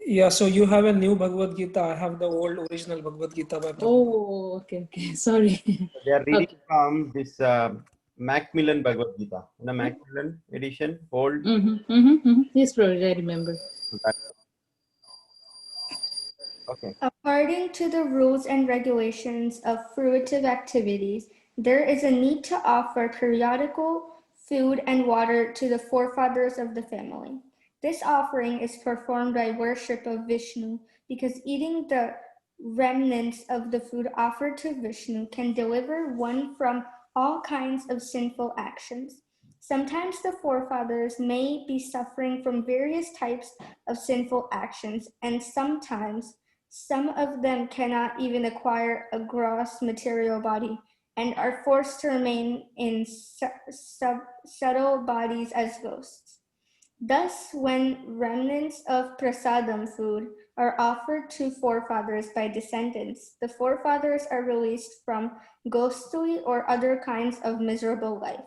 Yeah, so you have a new Bhagavad Gita. I have the old original Bhagavad Gita by Prabhupada. Oh, okay. Sorry. They are reading Okay. from this Macmillan Bhagavad Gita, the Macmillan edition, old. Yes, Prabhuji, I remember. Okay. According to the rules and regulations of fruitive activities, there is a need to offer periodical food and water to the forefathers of the family. This offering is performed by worship of Vishnu because eating the remnants of the food offered to Vishnu can deliver one from all kinds of sinful actions. Sometimes the forefathers may be suffering from various types of sinful actions, and sometimes some of them cannot even acquire a gross material body and are forced to remain in subtle bodies as ghosts. Thus, when remnants of prasadam food are offered to forefathers by descendants, the forefathers are released from ghostly or other kinds of miserable life.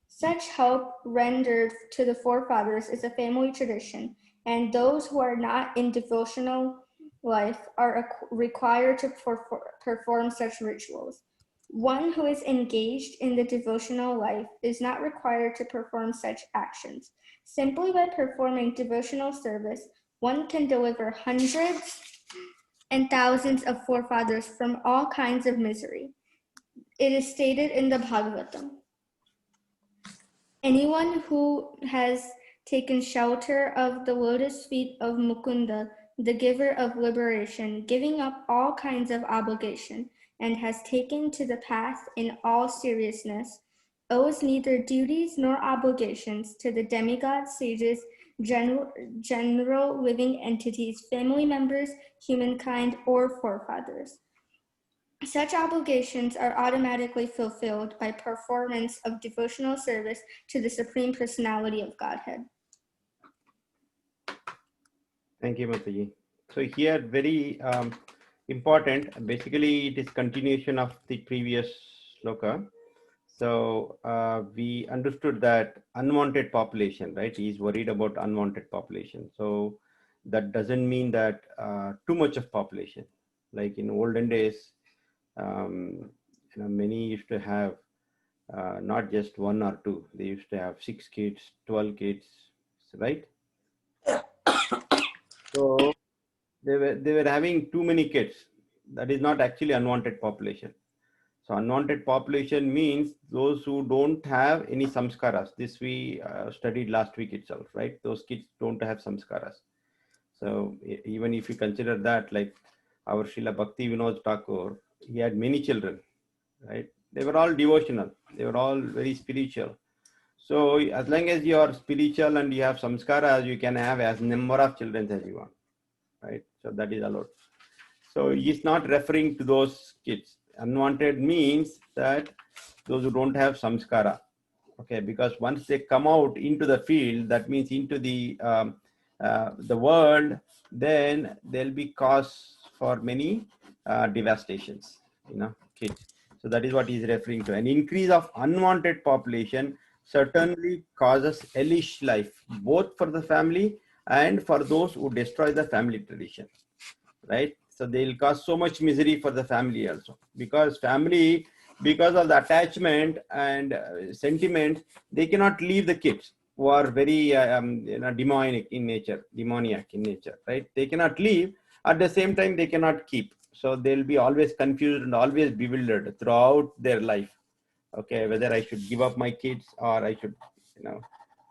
Such help rendered to the forefathers is a family tradition, and those who are not in devotional life are required to perform such rituals. One who is engaged in the devotional life is not required to perform such actions. Simply by performing devotional service, one can deliver hundreds and thousands of forefathers from all kinds of misery. It is stated in the Bhagavatam. Anyone who has taken shelter of the lotus feet of Mukunda, the giver of liberation, giving up all kinds of obligation, and has taken to the path in all seriousness, owes neither duties nor obligations to the demigods, sages, general living entities, family members, humankind, or forefathers. Such obligations are automatically fulfilled by performance of devotional service to the Supreme Personality of Godhead. Thank you, Mataji. So here, very important. Basically, it is continuation of the previous sloka. So we understood that unwanted population, right? He is worried about unwanted population. So that doesn't mean that too much of population. Like in olden days, many used to have not just one or two. They used to have 6 kids, 12 kids, right? So they were having too many kids. That is not actually unwanted population. So unwanted population means those who don't have any samskaras. This we studied last week itself, right? Those kids don't have samskaras. So even if you consider that, like our Srila Bhakti Vinod Thakur, he had many children, right? They were all devotional. They were all very spiritual. So as long as you are spiritual and you have samskaras, you can have as number of children as you want, right? So that is allowed. So he's not referring to those kids. Unwanted means that those who don't have samskara, okay? Because once they come out into the field, that means into the world, then there'll be cause for many devastations, kids. So that is what he's referring to. An increase of unwanted population. certainly causes hellish life, both for the family and for those who destroy the family tradition, right? So they'll cause so much misery for the family also, because family, because of the attachment and sentiment, they cannot leave the kids who are very demoniac in nature, right? They cannot leave. At the same time, they cannot keep. So they'll be always confused and always bewildered throughout their life. Okay, whether I should give up my kids or I should,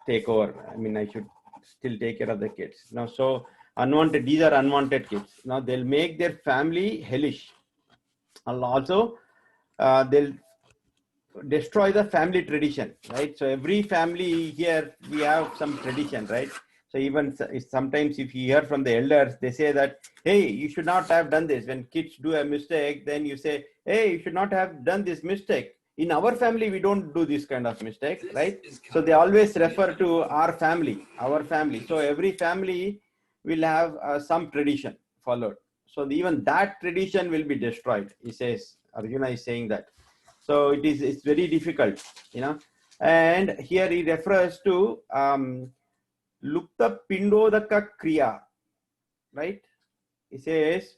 take over. I mean, I should still take care of the kids. So unwanted, these are unwanted kids. Now they'll make their family hellish. And also, they'll destroy the family tradition, right? So every family here, we have some tradition, right? So even sometimes if you hear from the elders, they say that, hey, you should not have done this. When kids do a mistake, then you say, hey, you should not have done this mistake. In our family, we don't do this kind of mistake, right? So they always refer to our family. So every family will have some tradition followed. So even that tradition will be destroyed, he says. Arjuna is saying that. So it's very difficult, and here he refers to Lupta Pindodaka Kriya, right? He says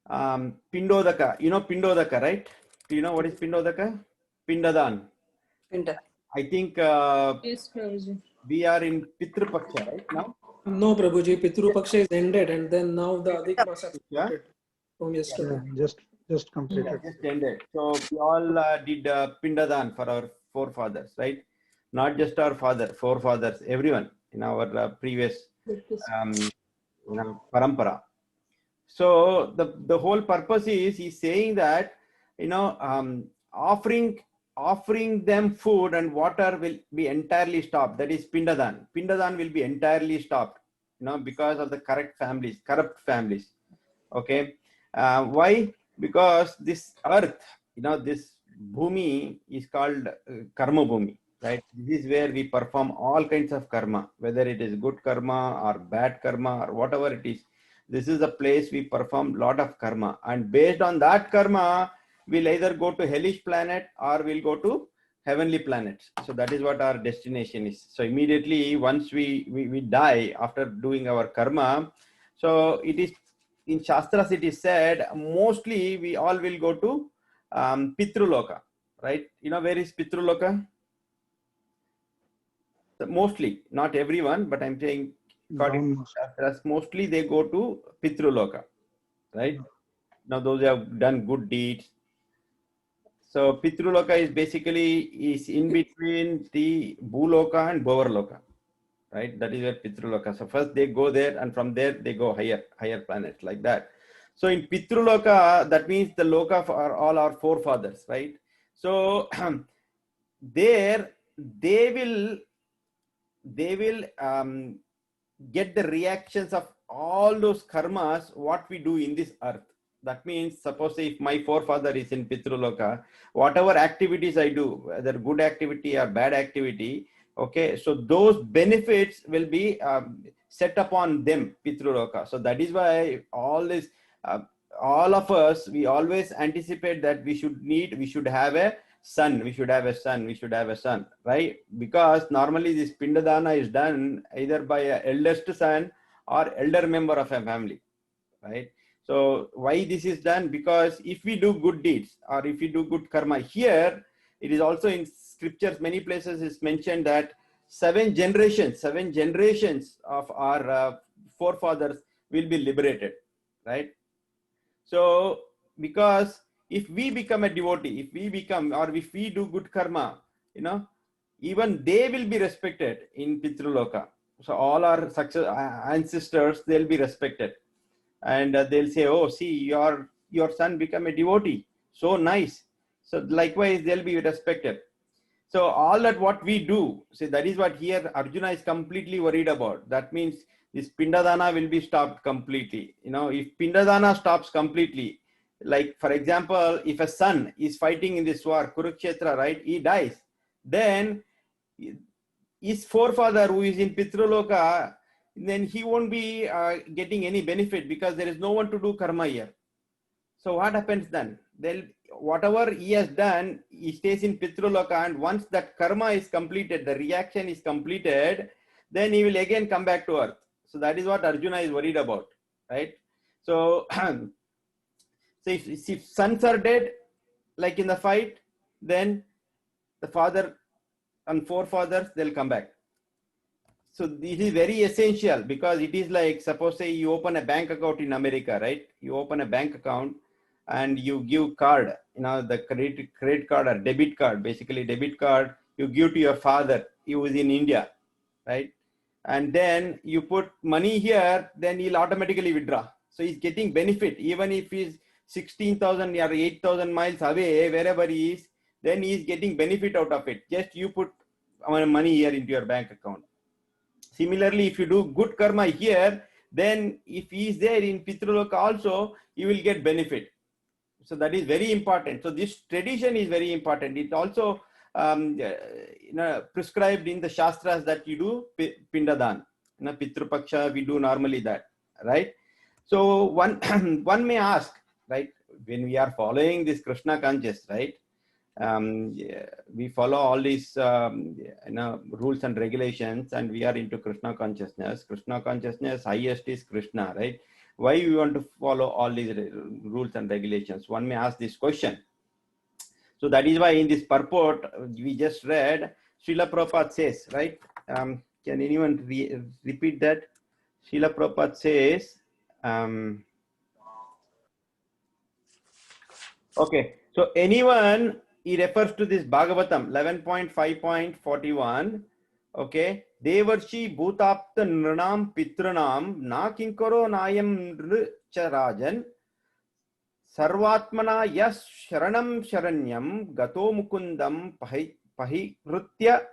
Pindodaka, Pindodaka, right? Do you know what is Pindodaka? Pindadan. Pinda. I think Yes, Prabhuji. we are in Pitru Paksha right now. No, Prabhuji, Pitru Paksha is ended, and then now the Adhik Maas has Yeah. started from yesterday. Yeah, just completed. Just ended. So we all did Pindadan for our forefathers, right? Not just our forefathers, everyone in our previous parampara. So the whole purpose is he's saying that offering them food and water will be entirely stopped. That is Pindadan. Pindadan will be entirely stopped, because of the corrupt families. Okay, why? Because this earth, this bhumi is called karma bhumi, right? This is where we perform all kinds of karma, whether it is good karma or bad karma or whatever it is. This is the place we perform lot of karma, and based on that karma, we'll either go to hellish planet or we'll go to heavenly planets. So that is what our destination is. So immediately once we die after doing our karma, so it is in Shastras it is said mostly we all will go to Pitruloka, right? Where is Pitruloka? Mostly, not everyone, but I'm saying according to Shastras, mostly they go to Pitruloka, right? Now those who have done good deeds. So Pitruloka is basically in between the Bhuloka and Bhavarloka, right? That is where Pitruloka. So first they go there, and from there they go higher planets, like that. So in Pitruloka, that means the loka for all our forefathers, right? So there they will get the reactions of all those karmas what we do in this earth. That means, suppose if my forefather is in Pitruloka, whatever activities I do, whether good activity or bad activity, okay, so those benefits will be set upon them, Pitruloka. So that is why all of us, we always anticipate that we should have a son, right? Because normally this Pindadana is done either by an eldest son or elder member of a family, right? So why this is done? Because if we do good deeds or if we do good karma, here it is also in scriptures, many places is mentioned that seven generations of our forefathers will be liberated, right? So because if we become a devotee, if we do good karma, even they will be respected in Pitruloka. So all our ancestors, they'll be respected. And they'll say, oh, see, your son become a devotee. So nice. So likewise, they'll be respected. So all that what we do, see, that is what here Arjuna is completely worried about. That means this Pindadana will be stopped completely. If Pindadana stops completely, like for example, if a son is fighting in this war, Kurukshetra, right, he dies, then his forefather who is in Pitruloka, then he won't be getting any benefit because there is no one to do karma here. So what happens then? whatever he has done, he stays in Pitraloka, and once that karma is completed, the reaction is completed, then he will again come back to earth. So that is what Arjuna is worried about, right? So, so if sons are dead, like in the fight, then the father and forefathers, they'll come back. So this is very essential, because it is like, suppose say you open a bank account in America, right? You open a bank account and you give card, the credit card or debit card, basically debit card, you give to your father, he was in India, right? And then you put money here, then he'll automatically withdraw. So he's getting benefit, even if he's 16,000 or 8,000 miles away, wherever he is, then he's getting benefit out of it. Just you put money here into your bank account. Similarly, if you do good karma here, then if he is there in Pitraloka also, he will get benefit. So that is very important. So this tradition is very important. It also prescribed in the Shastras that you do Pindadan. Pitrupaksha, we do normally that, right? So one may ask, right, when we are following this Krishna conscious, right? We follow all these rules and regulations, and we are into Krishna consciousness. Krishna consciousness, highest is Krishna, right? Why we want to follow all these rules and regulations? One may ask this question. So that is why in this purport we just read, Srila Prabhupada says, right? Can anyone repeat that? Srila Prabhupada says, okay, so anyone, he refers to this Bhagavatam 11.5.41. Okay, Devarshi Bhutapta Nranam Pitranam Na Kinkaro Nayam Nrcharajan Sarvatmana Yas Sharanam Sharanyam Gato Mukundam Pahirutya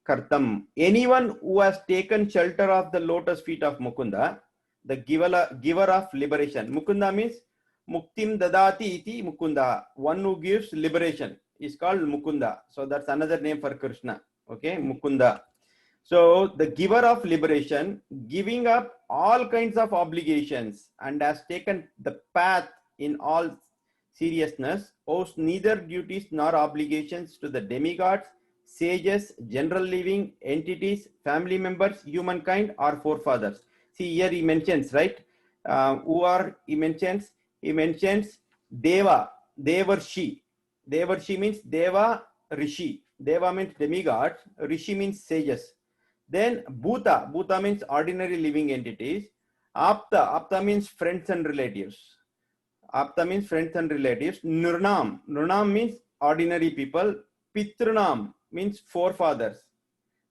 Kartam. Anyone who has taken shelter of the lotus feet of Mukunda, the giver of liberation. Mukunda means Muktim Dadati iti Mukunda. One who gives liberation is called Mukunda. So that's another name for Krishna. Okay, Mukunda. So the giver of liberation, giving up all kinds of obligations, and has taken the path in all seriousness, owes neither duties nor obligations to the demigods, sages, general living entities, family members, humankind, or forefathers. See here he mentions, right? Who are he mentions? He mentions Deva, Devarshi. Devarshi means Deva, Rishi. Deva means demigod, Rishi means sages. Then Bhuta, Bhuta means ordinary living entities. Apta, Apta means friends and relatives. Apta means friends and relatives. Nurnam, Nurnam means ordinary people. Pitrunam means forefathers.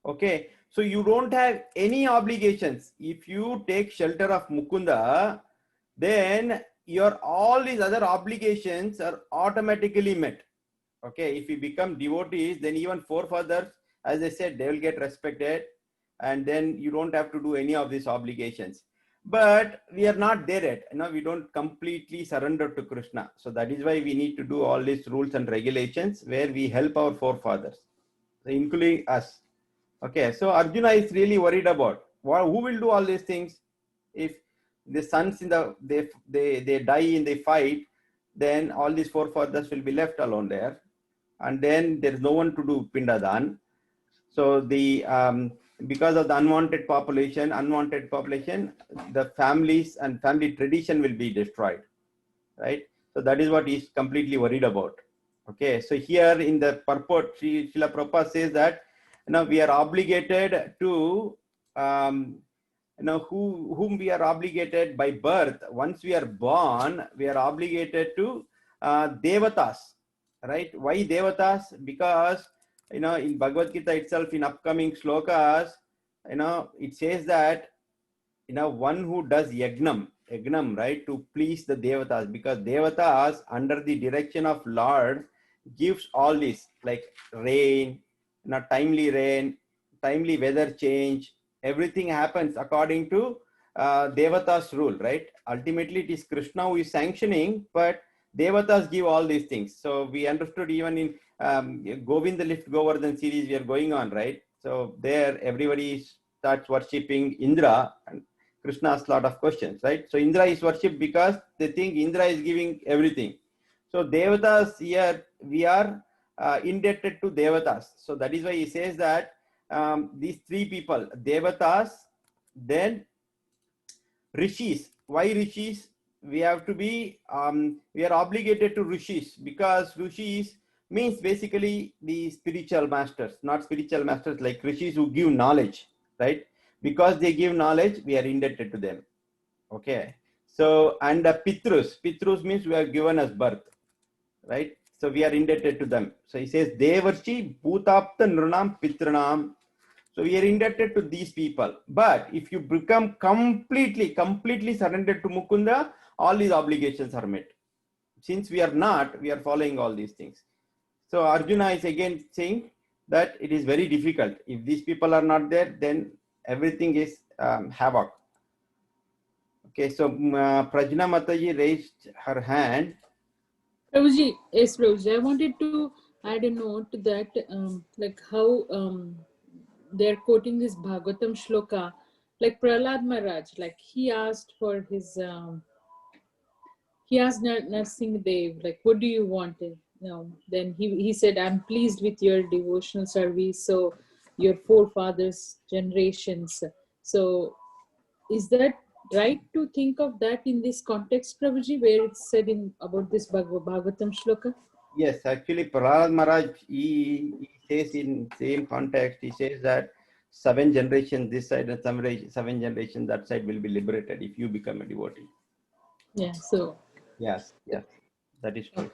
Okay, so you don't have any obligations. If you take shelter of Mukunda, then your all these other obligations are automatically met. Okay, if you become devotees, then even forefathers, as I said, they will get respected, and then you don't have to do any of these obligations. But we are not there yet. We don't completely surrender to Krishna. So that is why we need to do all these rules and regulations where we help our forefathers, including us. Okay, so Arjuna is really worried about who will do all these things. If the sons they die in the fight, then all these forefathers will be left alone there, and then there is no one to do Pindadan. So the because of the unwanted population, the families and family tradition will be destroyed, right? So that is what he is completely worried about. Okay, so here in the purport, Srila Prabhupada says that we are obligated to whom we are obligated by birth. Once we are born, we are obligated to Devatas, right? Why Devatas? Because in Bhagavad Gita itself, in upcoming slokas, it says that one who does yagnam, right, to please the Devatas, because Devatas under the direction of Lord gives all this, like rain, timely rain, timely weather change, everything happens according to Devatas rule, right? Ultimately it is Krishna who is sanctioning, but Devatas give all these things. So we understood even in Govinda Lift Govardhan series we are going on, right? So there everybody starts worshipping Indra, and Krishna asks a lot of questions, right? So Indra is worshipped because they think Indra is giving everything. So Devatas here, we are indebted to Devatas. So that is why he says that these three people, Devatas, then Rishis. Why Rishis? We have to be, we are obligated to Rishis, because Rishis means basically the spiritual masters, not spiritual masters like Rishis who give knowledge, right? Because they give knowledge, we are indebted to them. Okay. So, and Pitrus. Pitrus means we are given us birth, right? So we are indebted to them. So he says, Devarchi Bhutapta Nrunam Pitranam. So we are indebted to these people. But if you become completely surrendered to Mukunda, all these obligations are met. Since we are not, we are following all these things. So Arjuna is again saying that it is very difficult. If these people are not there, then everything is havoc. Okay, so Prajna Mataji raised her hand. Prabhuji, yes, Prabhuji, I wanted to add a note that like how they're quoting this Bhagavatam shloka, like Prahlad Maharaj, like he asked for his, he asked Narsingh Dev, like, what do you want? Then he said, I'm pleased with your devotional service, so your forefathers' generations. So is that right to think of that in this context, Prabhuji, where it's said in about this Bhagavatam shloka? Yes, actually, Prahlad Maharaj, he says in same context, he says that 7 generations this side and 7 generations that side will be liberated if you become a devotee. Yeah, so. Yes, that is true.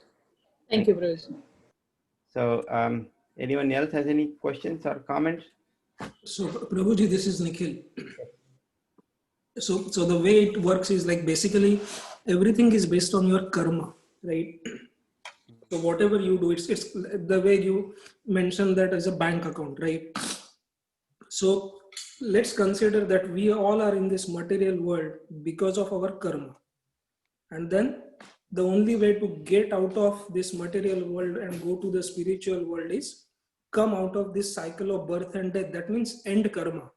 Thank you, Prabhuji. So, anyone else has any questions or comments? So, Prabhuji, this is Nikhil. So the way it works is like basically everything is based on your karma, right? So whatever you do, it's the way you mentioned that as a bank account, right? So let's consider that we all are in this material world because of our karma. And then the only way to get out of this material world and go to the spiritual world is come out of this cycle of birth and death. That means end karma,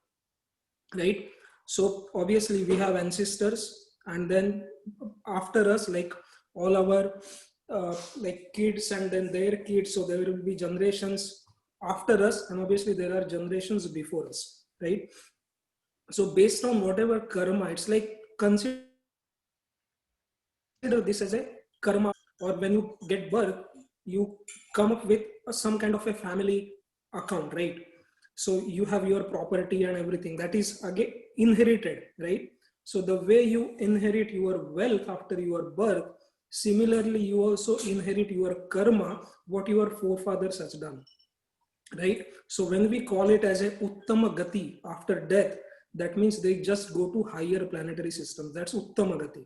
right? So obviously we have ancestors, and then after us, like all our like kids and then their kids. So there will be generations after us, and obviously there are generations before us, right? So based on whatever karma, it's like consider this as a karma, or when you get birth, you come up with some kind of a family account, right? So you have your property and everything that is again inherited, right? So the way you inherit your wealth after your birth, similarly you also inherit your karma, what your forefathers has done, right? So when we call it as a uttama gati after death, that means they just go to higher planetary systems. That's uttama gati.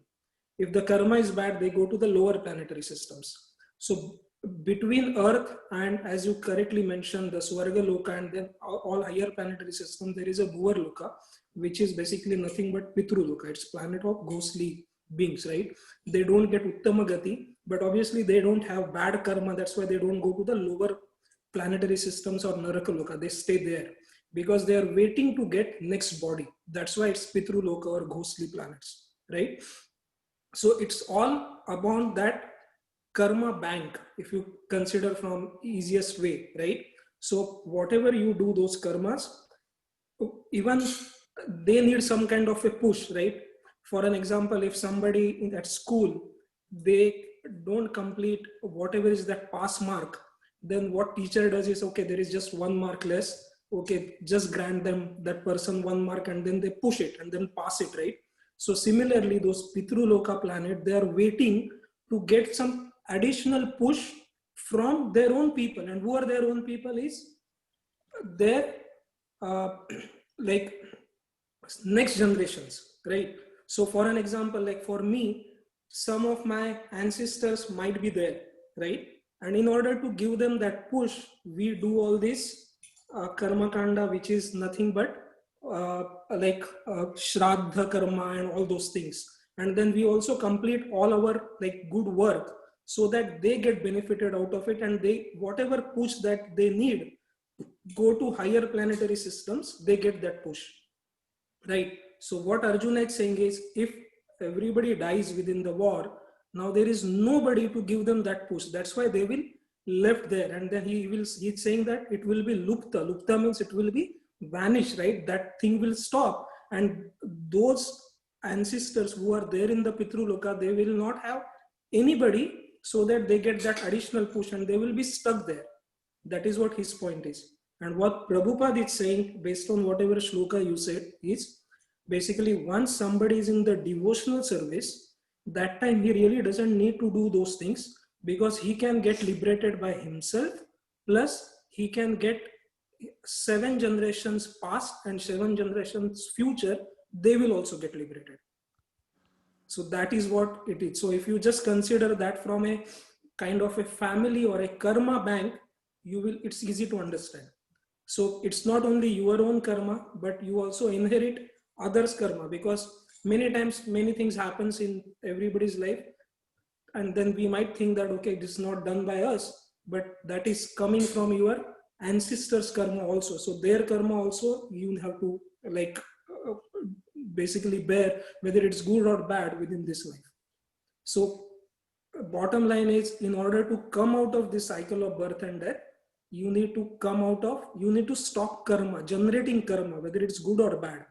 If the karma is bad, they go to the lower planetary systems. So between Earth and, as you correctly mentioned, the Swarga Loka and then all higher planetary systems, there is a Bhuvar Loka, which is basically nothing but Pitru Loka. It's planet of ghostly beings, right? They don't get Uttama Gati, but obviously they don't have bad karma. That's why they don't go to the lower planetary systems or Naraka Loka. They stay there because they are waiting to get next body. That's why it's Pitru Loka or ghostly planets, right? So it's all about that karma bank, if you consider from easiest way, right? So whatever you do, those karmas, even they need some kind of a push, right? For an example, if somebody at school, they don't complete whatever is that pass mark, then what teacher does is, okay, there is just 1 mark less, okay, just grant them that person 1 mark, and then they push it and then pass it, right? So similarly, those Pitru Loka planet, they are waiting to get some additional push from their own people. And who are their own people is their like next generations, right? So for an example, like for me, some of my ancestors might be there, right? And in order to give them that push, we do all this karma kanda, which is nothing but like shraddha karma and all those things. And then we also complete all our like good work so that they get benefited out of it, and they whatever push that they need go to higher planetary systems, they get that push, right? So what Arjuna is saying is, if everybody dies within the war, Now there is nobody to give them that push. That's why they will left there. And then he's saying that it will be lupta. Lupta means it will be vanish, right? That thing will stop. And those ancestors who are there in the Pitru Loka, they will not have anybody so that they get that additional push and they will be stuck there. That is what his point is. And what Prabhupada is saying, based on whatever shloka you said, is basically once somebody is in the devotional service, that time he really doesn't need to do those things because he can get liberated by himself, plus he can get 7 generations past and 7 generations future, they will also get liberated. So that is what it is. So if you just consider that from a kind of a family or a karma bank, it's easy to understand. So it's not only your own karma, but you also inherit others' karma, because many times many things happens in everybody's life, and then we might think that, okay, this is not done by us, but that is coming from your ancestors' karma also. So their karma also you have to basically bear, whether it's good or bad within this life. So bottom line is, in order to come out of this cycle of birth and death, you need to stop karma, generating karma, whether it's good or bad.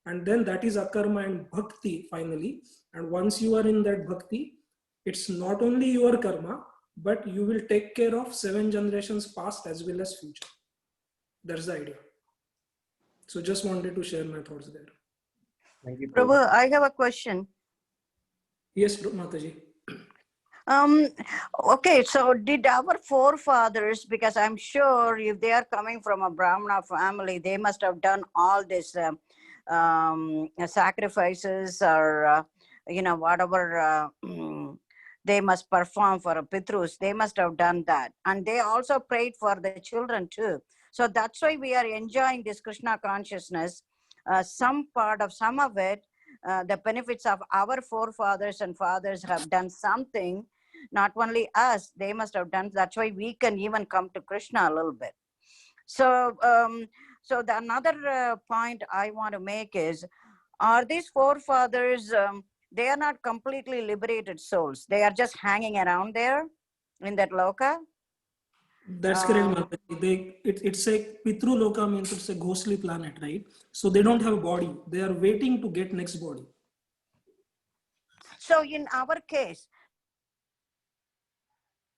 And then that is akarma and bhakti finally. And once you are in that bhakti, it's not only your karma, but you will take care of 7 generations past as well as future. That's the idea. So just wanted to share my thoughts there. Thank you, Prabhu, I have a question. Yes, Mataji. Okay, so did our forefathers, because I'm sure if they are coming from a Brahmana family, they must have done all this sacrifices or, whatever they must perform for a Pitrus, they must have done that. And they also prayed for the children too. So that's why we are enjoying this Krishna consciousness. Some of it, the benefits of our forefathers and fathers have done something. Not only us, they must have done. That's why we can even come to Krishna a little bit. So, another point I want to make is, are these forefathers, they are not completely liberated souls. They are just hanging around there in that loka. That's correct, Mataji. It's a Pitru Loka, means it's a ghostly planet, right? So they don't have a body. They are waiting to get next body. So in our case,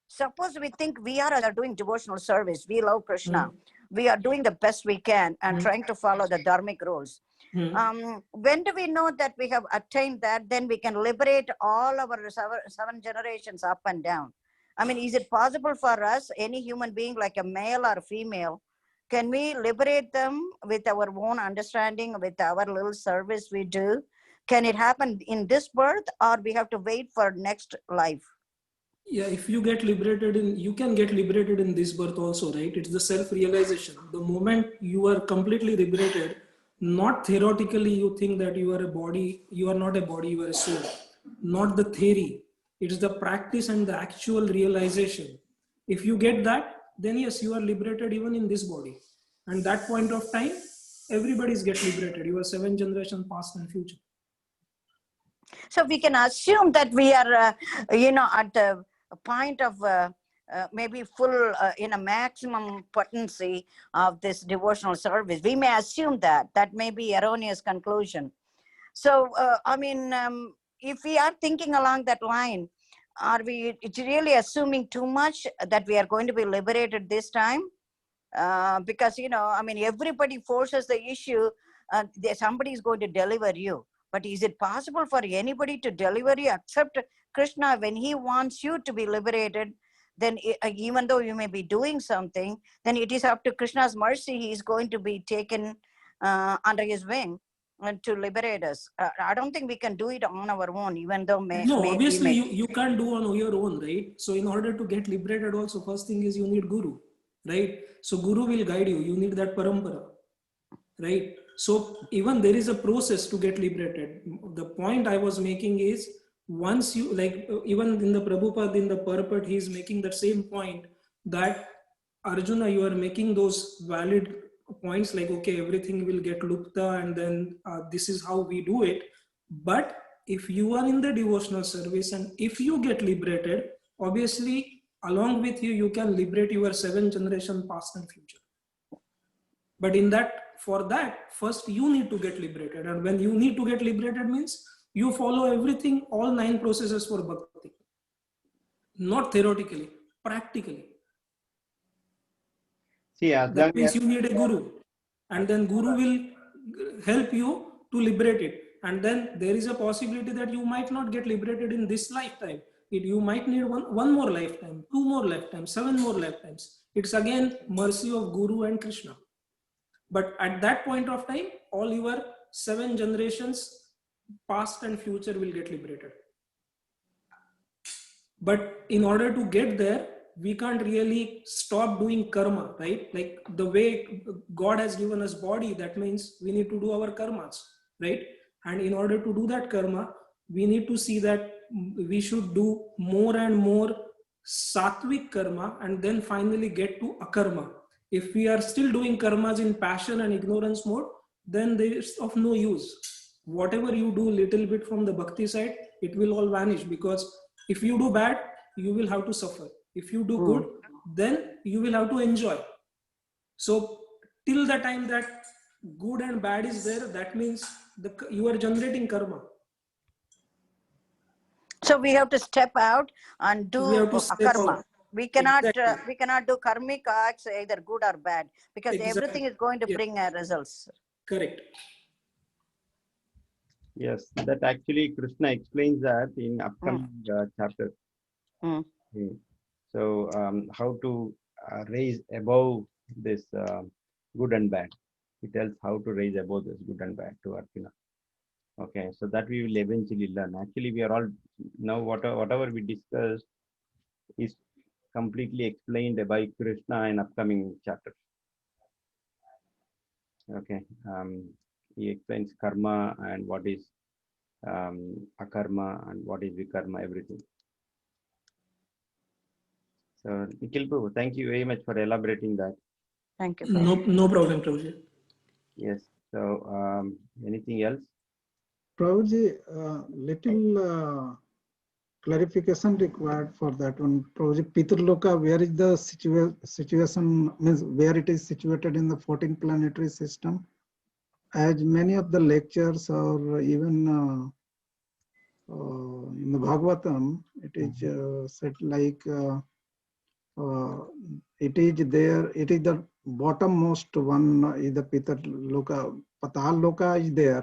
suppose we think we are doing devotional service, we love Krishna, we are doing the best we can and trying to follow the dharmic rules. When do we know that we have attained that? Then we can liberate all our 7 generations up and down. I mean, is it possible for us, any human being, like a male or a female, can we liberate them with our own understanding, with our little service we do? Can it happen in this birth, or we have to wait for next life? Yeah, if you get liberated you can get liberated in this birth also, right? It's the self-realization. The moment you are completely liberated, not theoretically you think that you are a body, you are not a body, you are a soul. Not the theory. It's the practice and the actual realization. If you get that, then yes, you are liberated even in this body. And that point of time, everybody's get liberated. You are 7 generations past and future. So we can assume that we are, at the point of maybe full, in a maximum potency of this devotional service. We may assume that may be erroneous conclusion. So, if we are thinking along that line, are we really assuming too much that we are going to be liberated this time? Because, everybody forces the issue, somebody is going to deliver you. But is it possible for anybody to deliver you except Krishna? When he wants you to be liberated, then even though you may be doing something, then it is up to Krishna's mercy. He is going to be taken under his wing to liberate us. I don't think we can do it on our own, even though obviously you can't do on your own, right? So in order to get liberated also, first thing is you need Guru, right? So Guru will guide you. You need that parampara, right? So even there is a process to get liberated. The point I was making is, once you, even in the Prabhupada, in the purport, he is making that same point, that Arjuna, you are making those valid points, like, okay, everything will get lupta and then this is how we do it. But if you are in the devotional service and if you get liberated, obviously along with you, you can liberate your 7 generation past and future. But for that, first you need to get liberated. And when you need to get liberated means you follow everything, all 9 processes for bhakti. Not theoretically, practically. See, as That long means as you need a guru. And then guru will help you to liberate it. And then there is a possibility that you might not get liberated in this lifetime. You might need one more lifetime, 2 more lifetimes, 7 more lifetimes. It's again mercy of Guru and Krishna. But at that point of time, all your 7 generations, past and future, will get liberated. But in order to get there, we can't really stop doing karma, right? Like the way God has given us body, that means we need to do our karmas, right? And in order to do that karma, we need to see that we should do more and more sattvic karma and then finally get to akarma. If we are still doing karmas in passion and ignorance mode, then there is of no use. Whatever you do little bit from the bhakti side, it will all vanish, because if you do bad, you will have to suffer. If you do good, then you will have to enjoy. So till the time that good and bad is there, that means you are generating karma. So we have to step out and do We have to step karma. out. We cannot Exactly. we cannot do karmic acts either good or bad, because Exactly. everything is going to Yeah. bring results. Correct. yes, that actually Krishna explains that in upcoming chapter. Mm. So how to raise above this good and bad. He tells how to raise above this good and bad to Arjuna. Okay, so that we will eventually learn. Actually, we are all now whatever we discussed is completely explained by Krishna in upcoming chapters. Okay, he explains karma and what is akarma and what is vikarma, everything. So Nikhil Prabhu, thank you very much for elaborating that. Thank you. No problem, Prabhuji. Yes. So anything else? Prabhuji, little clarification required for that one. Prabhuji, Pitraloka, where is the situation, means where it is situated in the 14 planetary system? As many of the lectures or even in the Bhagavatam, it is said like it is there, it is the bottommost one is the Pitraloka. Patal Loka is there.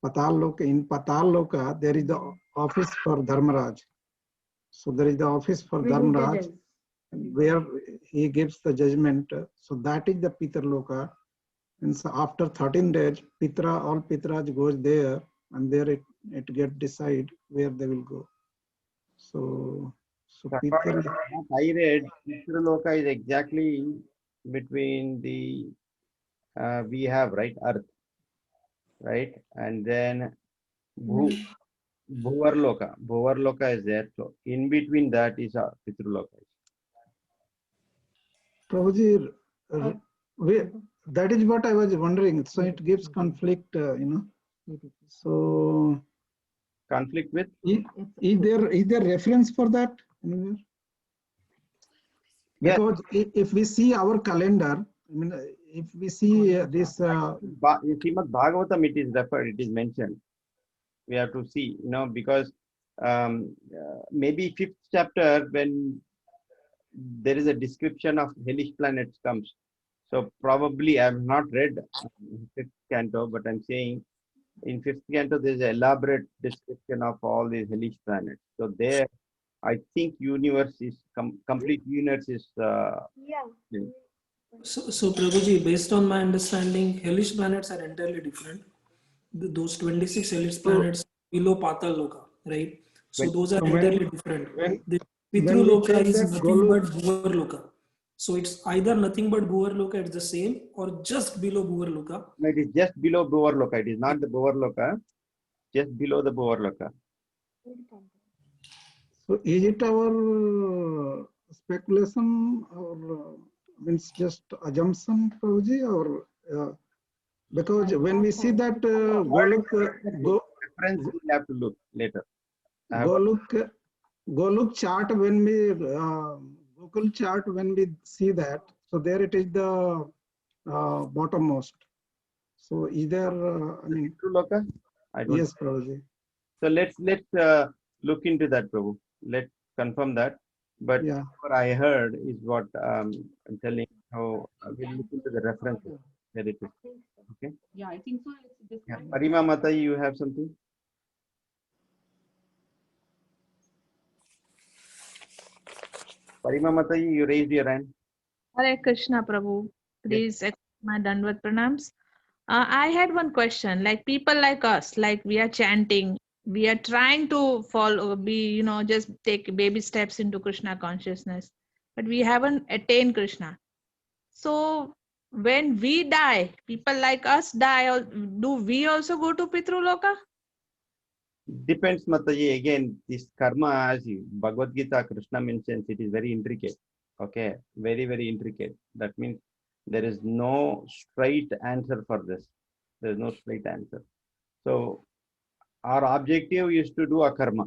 Patal Loka, in Patal Loka, there is the office for Dharmaraj. So there is the office for Dharmaraj where he gives the judgment. So that is the Pitraloka. And so after 13 days, all Pitraj goes there, and there it gets decide where they will go. So According to what I read, Pitraloka is exactly between the we have Earth, right, and then Bhuvarloka is there. So in between that is Pitraloka. Prabhuji, that is what I was wondering. So it gives conflict, So Conflict with? Is there reference for that anywhere? Because if we see our calendar, if we see this Srimad Bhagavatam, it is referred, it is mentioned. We have to see, because maybe 5th chapter, when there is a description of hellish planets comes. So probably I have not read 5th canto, but I'm saying in 5th canto there is an elaborate description of all these hellish planets. So there, I think universe is complete universe is. So Prabhuji, based on my understanding, hellish planets are entirely different. Those 26 hellish planets below Patal Loka, right? So those are entirely different. The Pitru Loka is nothing but Bhuvar Loka. So it's either nothing but Bhuvar Loka, it's the same, or just below Bhuvar Loka. No, it is just below Bhuvar Loka. It is not the Bhuvar Loka, just below the Bhuvar Loka. So is it our speculation or means just assumption, Prabhuji, or because when we see that reference we have to look later. I have- Goluk chart, when we Gokul chart, when we see that, so there it is the bottommost. So either I mean, True, Loka? I don't. yes, Prabhuji. So let's look into that, Prabhu. Let's confirm that. But Yeah. what I heard is what I'm telling. How we'll look into the references. There it is. Okay. Yeah, I think so. It's this Yeah. one. Parima Mata, you have something? Parima Mata, you raised your hand. Hare Krishna, Prabhu. Please accept my Dandavat Pranams. I had one question. Like people like us, like we are chanting, we are trying to follow, just take baby steps into Krishna consciousness, but we haven't attained Krishna. So when we die, people like us die, do we also go to Pitruloka? Depends, Mataji. Again, this karma, as Bhagavad Gita, Krishna mentions, it is very intricate. Okay, very, very intricate. That means there is no straight answer for this. There is no straight answer. So our objective is to do a karma.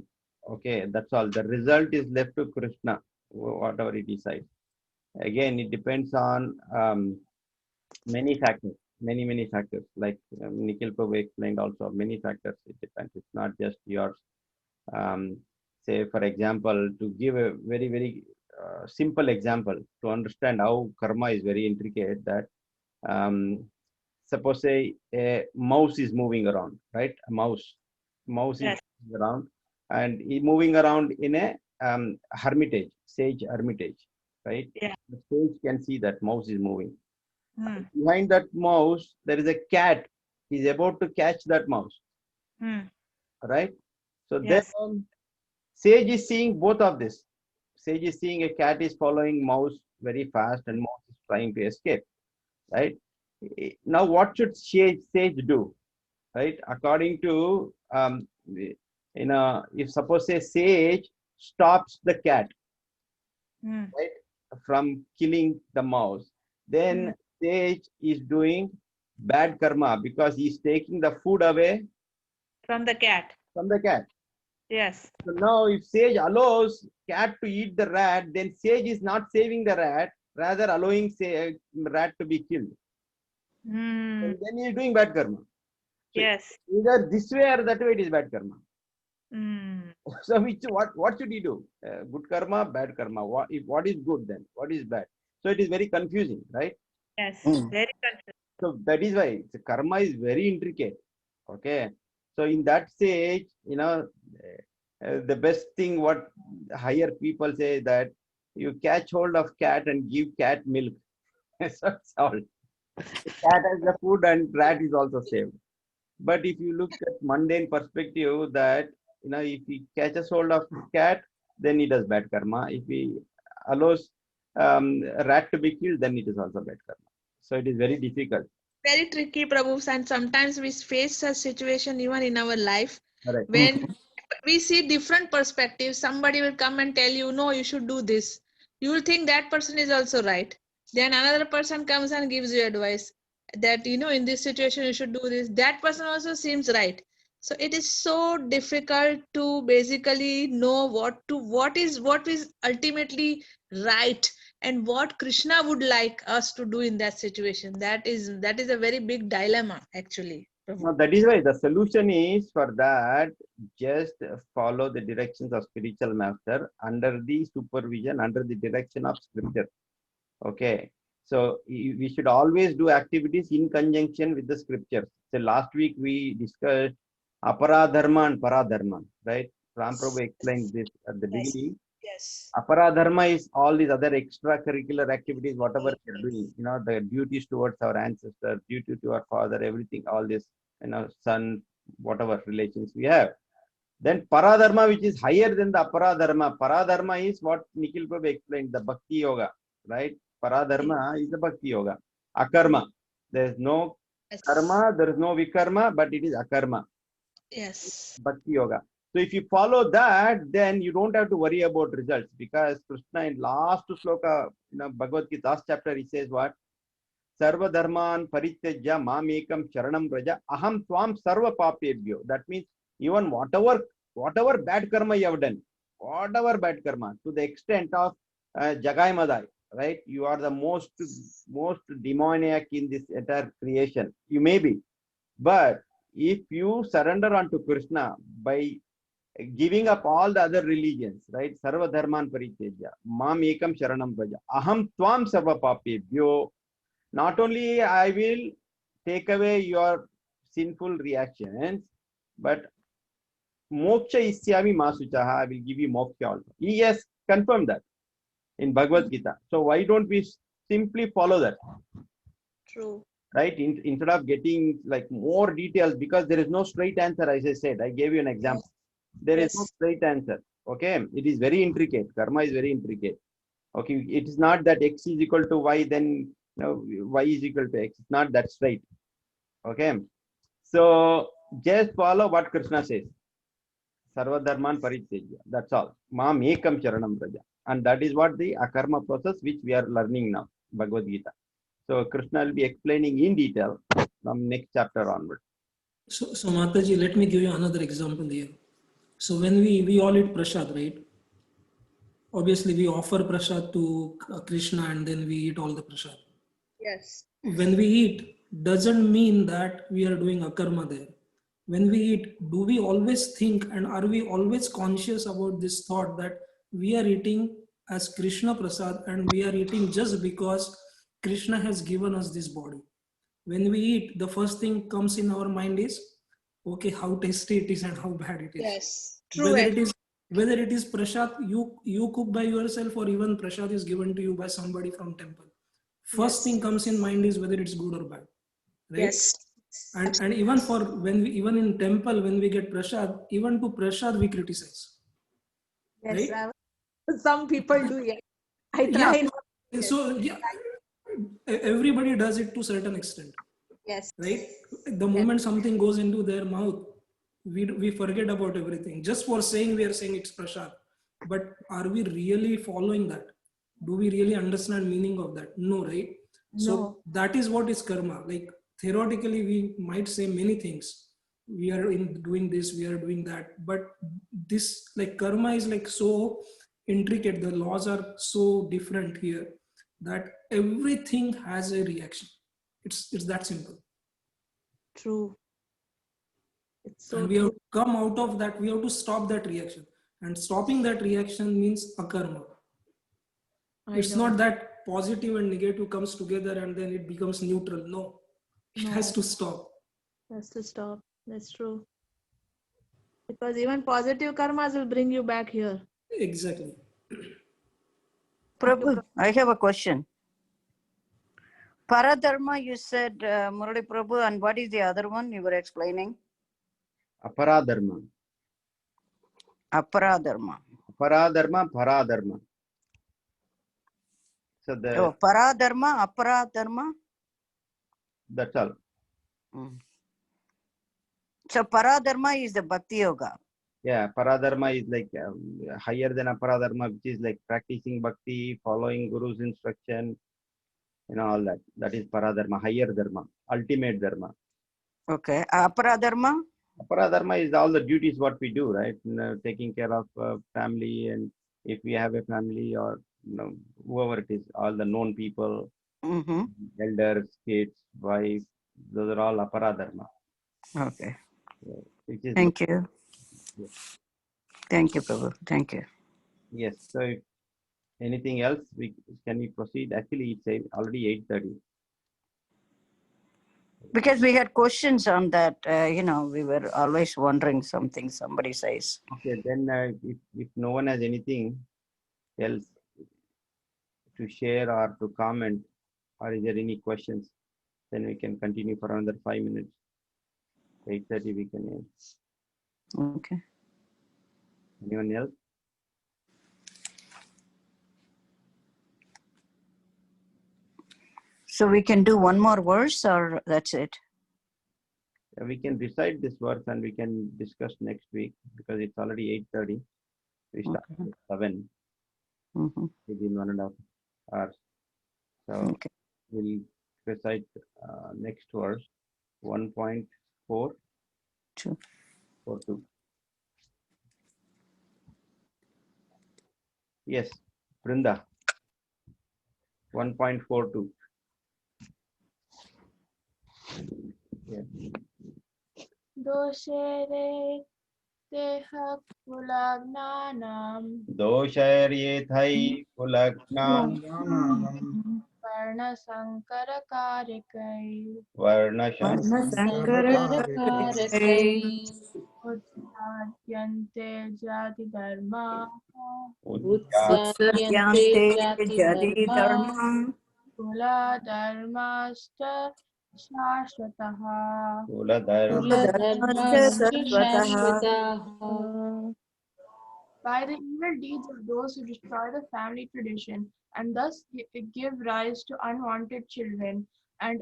Okay, that's all. The result is left to Krishna, whatever he decides. Again, it depends on many factors, many factors. Like Nikhil Prabhu explained also, many factors. It depends. It's not just yours. Say, for example, to give a very, very simple example to understand how karma is very intricate, that suppose say a mouse is moving around, right? A mouse Yes. is moving around, and moving around in a hermitage, sage hermitage, right? Yeah. The sage can see that mouse is moving. Hmm. Behind that mouse, there is a cat. He's about to catch that mouse, Hmm. right? So Yes. then sage is seeing both of this. Sage is seeing a cat is following mouse very fast and mouse is trying to escape, right? Now what should sage do, right? According to if suppose say sage stops the cat, Hmm. right, from killing the mouse, then sage is doing bad karma because he's taking the food away From the cat. from the cat. Yes. So now if sage allows cat to eat the rat, then sage is not saving the rat, rather allowing rat to be killed. Hmm. And then he is doing bad karma. So Yes. either this way or that way it is bad karma. Hmm. So what should he do? Good karma, bad karma. What is good then? What is bad? So it is very confusing, right? Yes. Hmm. Very confusing. So that is why the karma is very intricate. Okay. So in that stage, the best thing what higher people say that you catch hold of cat and give cat milk. So it's all. Cat has the food and rat is also saved. But if you look at mundane perspective, that if he catches hold of cat, then he does bad karma. If he allows rat to be killed, then it is also bad karma. So it is very difficult. Very tricky, Prabhu, and sometimes we face such situation even in our life Correct. when we see different perspectives. Somebody will come and tell you, no, you should do this. You will think that person is also right. Then another person comes and gives you advice that, in this situation, you should do this. That person also seems right. So it is so difficult to basically know what is ultimately right and what Krishna would like us to do in that situation. That is a very big dilemma, actually. Prabhu. Now that is why the solution is for that, just follow the directions of spiritual master under the supervision, under the direction of scripture. Okay. So we should always do activities in conjunction with the scriptures. So last week we discussed aparadharma and paradharma, right? Ram Prabhu explained this at the Yes. beginning. Yes. Aparadharma is all these other extracurricular activities, whatever we are doing, the duties towards our ancestors, duty to our father, everything, all this, son, whatever relations we have. Then paradharma, which is higher than the aparadharma. Paradharma is what Nikhil Prabhu explained, the bhakti yoga, right? Paradharma is the bhakti yoga. Akarma. There is no Yes. karma, there is no vikarma, but it is akarma. Yes. Bhakti yoga. So if you follow that, then you don't have to worry about results, because Krishna in last sloka, Bhagavad Gita last chapter, he says what? Sarva dharman parityajya mam ekam charanam raja aham tvam sarva papebhyo. That means even whatever bad karma you have done, whatever bad karma, to the extent of Jagai Madai, right? You are the most demoniac in this entire creation. You may be, but if you surrender unto Krishna by giving up all the other religions, right? Sarva dharman paritejya, mam ekam sharanam praja, aham tvam sarva papebhyo. Not only I will take away your sinful reactions, but moksha isyami masuchaha, I will give you moksha also. He has confirmed that in Bhagavad Gita. So why don't we simply follow that? True. Right? Instead of getting like more details, because there is no straight answer, as I said, I gave you an example. There is no Yes. straight answer. Okay, it is very intricate. Karma is very intricate. Okay, it is not that x is equal to y, then y is equal to x. It's not that straight. Okay, so just follow what Krishna says. Sarva dharman paritejya. That's all. Mam ekam charanam praja. And that is what the akarma process which we are learning now, Bhagavad Gita. So Krishna will be explaining in detail from next chapter onward. So Mataji, let me give you another example here. So when we all eat prasad, right? Obviously, we offer prasad to Krishna and then we eat all the prasad. Yes. When we eat, doesn't mean that we are doing akarma there. When we eat, do we always think and are we always conscious about this thought that we are eating as Krishna prasad and we are eating just because Krishna has given us this body? When we eat, the first thing comes in our mind is, okay, how tasty it is and how bad it is. Yes. True. Whether it is prasad you cook by yourself or even prasad is given to you by somebody from temple. First thing comes in mind is whether it's good or bad, right? Yes. And even for even in temple when we get prasad, even to prasad we criticize. Yes. Right? Some people do. Yes. I try. Yeah. Not. So yeah, everybody does it to certain extent. Yes. Right? The moment something goes into their mouth, we forget about everything. Just for saying we are saying it's prasad. But are we really following that? Do we really understand meaning of that? No, right? So that is what is karma. Like theoretically, we might say many things. We are doing this, we are doing that. But this like karma is like so intricate. The laws are so different here that everything has a reaction. It's that simple. True. It's so And we have to come out of that. We have to stop that reaction. And stopping that reaction means akarma. It's not that positive and negative comes together and then it becomes neutral. No, it has to stop. Has to stop. That's true. Because even positive karmas will bring you back here. Exactly. Prabhu, I have a question. Paradharma, you said, Murali Prabhu, and what is the other one you were explaining? Aparadharma. Aparadharma. Paradharma. So Paradharma, Aparadharma. That's all. So Paradharma is the Bhakti Yoga. Yeah, Paradharma is like higher than Aparadharma, which is like practicing bhakti, following Guru's instruction, all that. That is Paradharma, higher dharma, ultimate dharma. Okay. Aparadharma? Aparadharma is all the duties what we do, right? Taking care of family, and if we have a family or whoever it is, all the known people, elders, kids, wife, those are all Aparadharma. Okay. Yeah, Thank you. Yes. Thank you, Prabhu. Thank you. Yes. So if anything else, can we proceed? Actually, it's already 8:30. Because we had questions on that, we were always wondering something somebody says. Okay, then if no one has anything else to share or to comment, or is there any questions, then we can continue for another 5 minutes. 8:30 we can end. Okay. Anyone else? So we can do one more verse or that's it? We can recite this verse and we can discuss next week because it's already 8:30. We start at 7 within 1.5 hours. So we'll recite next verse 1.4. 1.42. Yes, Brinda. 1.42. Yeah. Doshere teha kulagnanam Dosharyethai kulagnan varna sankara karikai varna Sankarakai utsadyante jati dharma Utsatyante jati dharma kula dharmasta shashvataha. Kula dharmascha shashvataha. By the evil deeds of those who destroy the family tradition and thus give rise to unwanted children, and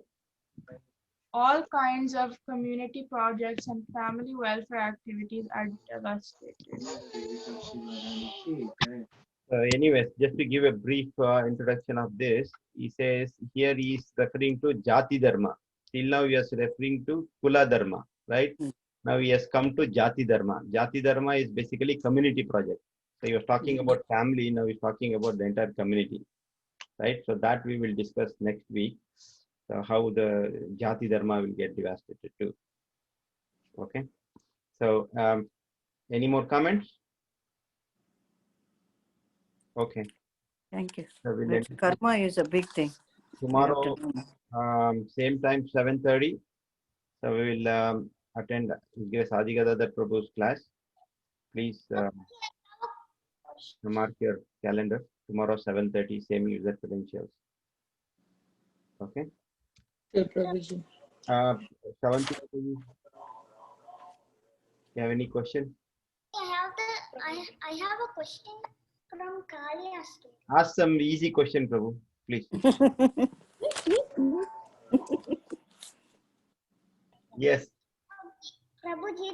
all kinds of community projects and family welfare activities are devastated. Anyways, just to give a brief introduction of this, he says here he is referring to Jati Dharma. Till now he is referring to Kula Dharma, right? Now he has come to Jati Dharma. Jati Dharma is basically community project. So he was talking about family, now he's talking about the entire community, right? So that we will discuss next week. So how the Jati Dharma will get devastated too. Okay. So any more comments? Okay. Thank you. So we'll But end karma is a big thing. tomorrow, same time, 7:30. So we will attend Sadhika that proposed class. Please mark your calendar. Tomorrow, 7:30, same user credentials. Okay. Sure, Prabhuji. Shavanti, you have any question? I have a question from Kaliya story. Ask some easy question, Prabhu, please. Yes. Prabhuji,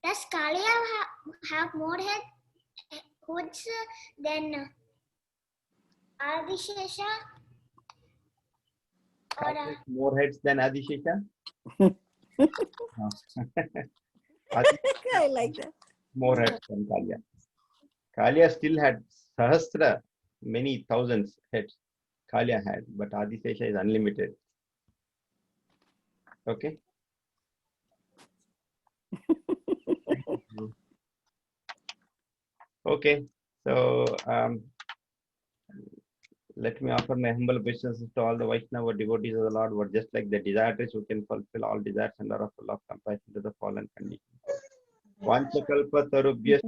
does Kaliya have more hoods than Adishesha? Or, More heads than Adishesha? I like that. More heads than Kalya. Kalya still had Sahasra, many thousands heads. Kalya had, but Adishesha is unlimited. Okay. Okay. So let me offer my humble obeisances to all the Vaishnava devotees of the Lord, who are just like the desires who can fulfill all desires and are full of compassion to the fallen condition. Vanchakalpa tarubhyas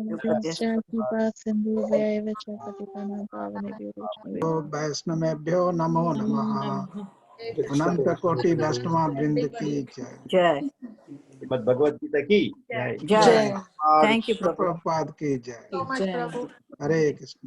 वैष्णवेभ्यो नमो नमः। अनंत कोटि वैष्णव वृंद की जय। Jai. Srimad Bhagavad Gita ki jai. Jai. Thank you, Prabhu. Prabhupada की जय। So much, Prabhu. हरे कृष्ण।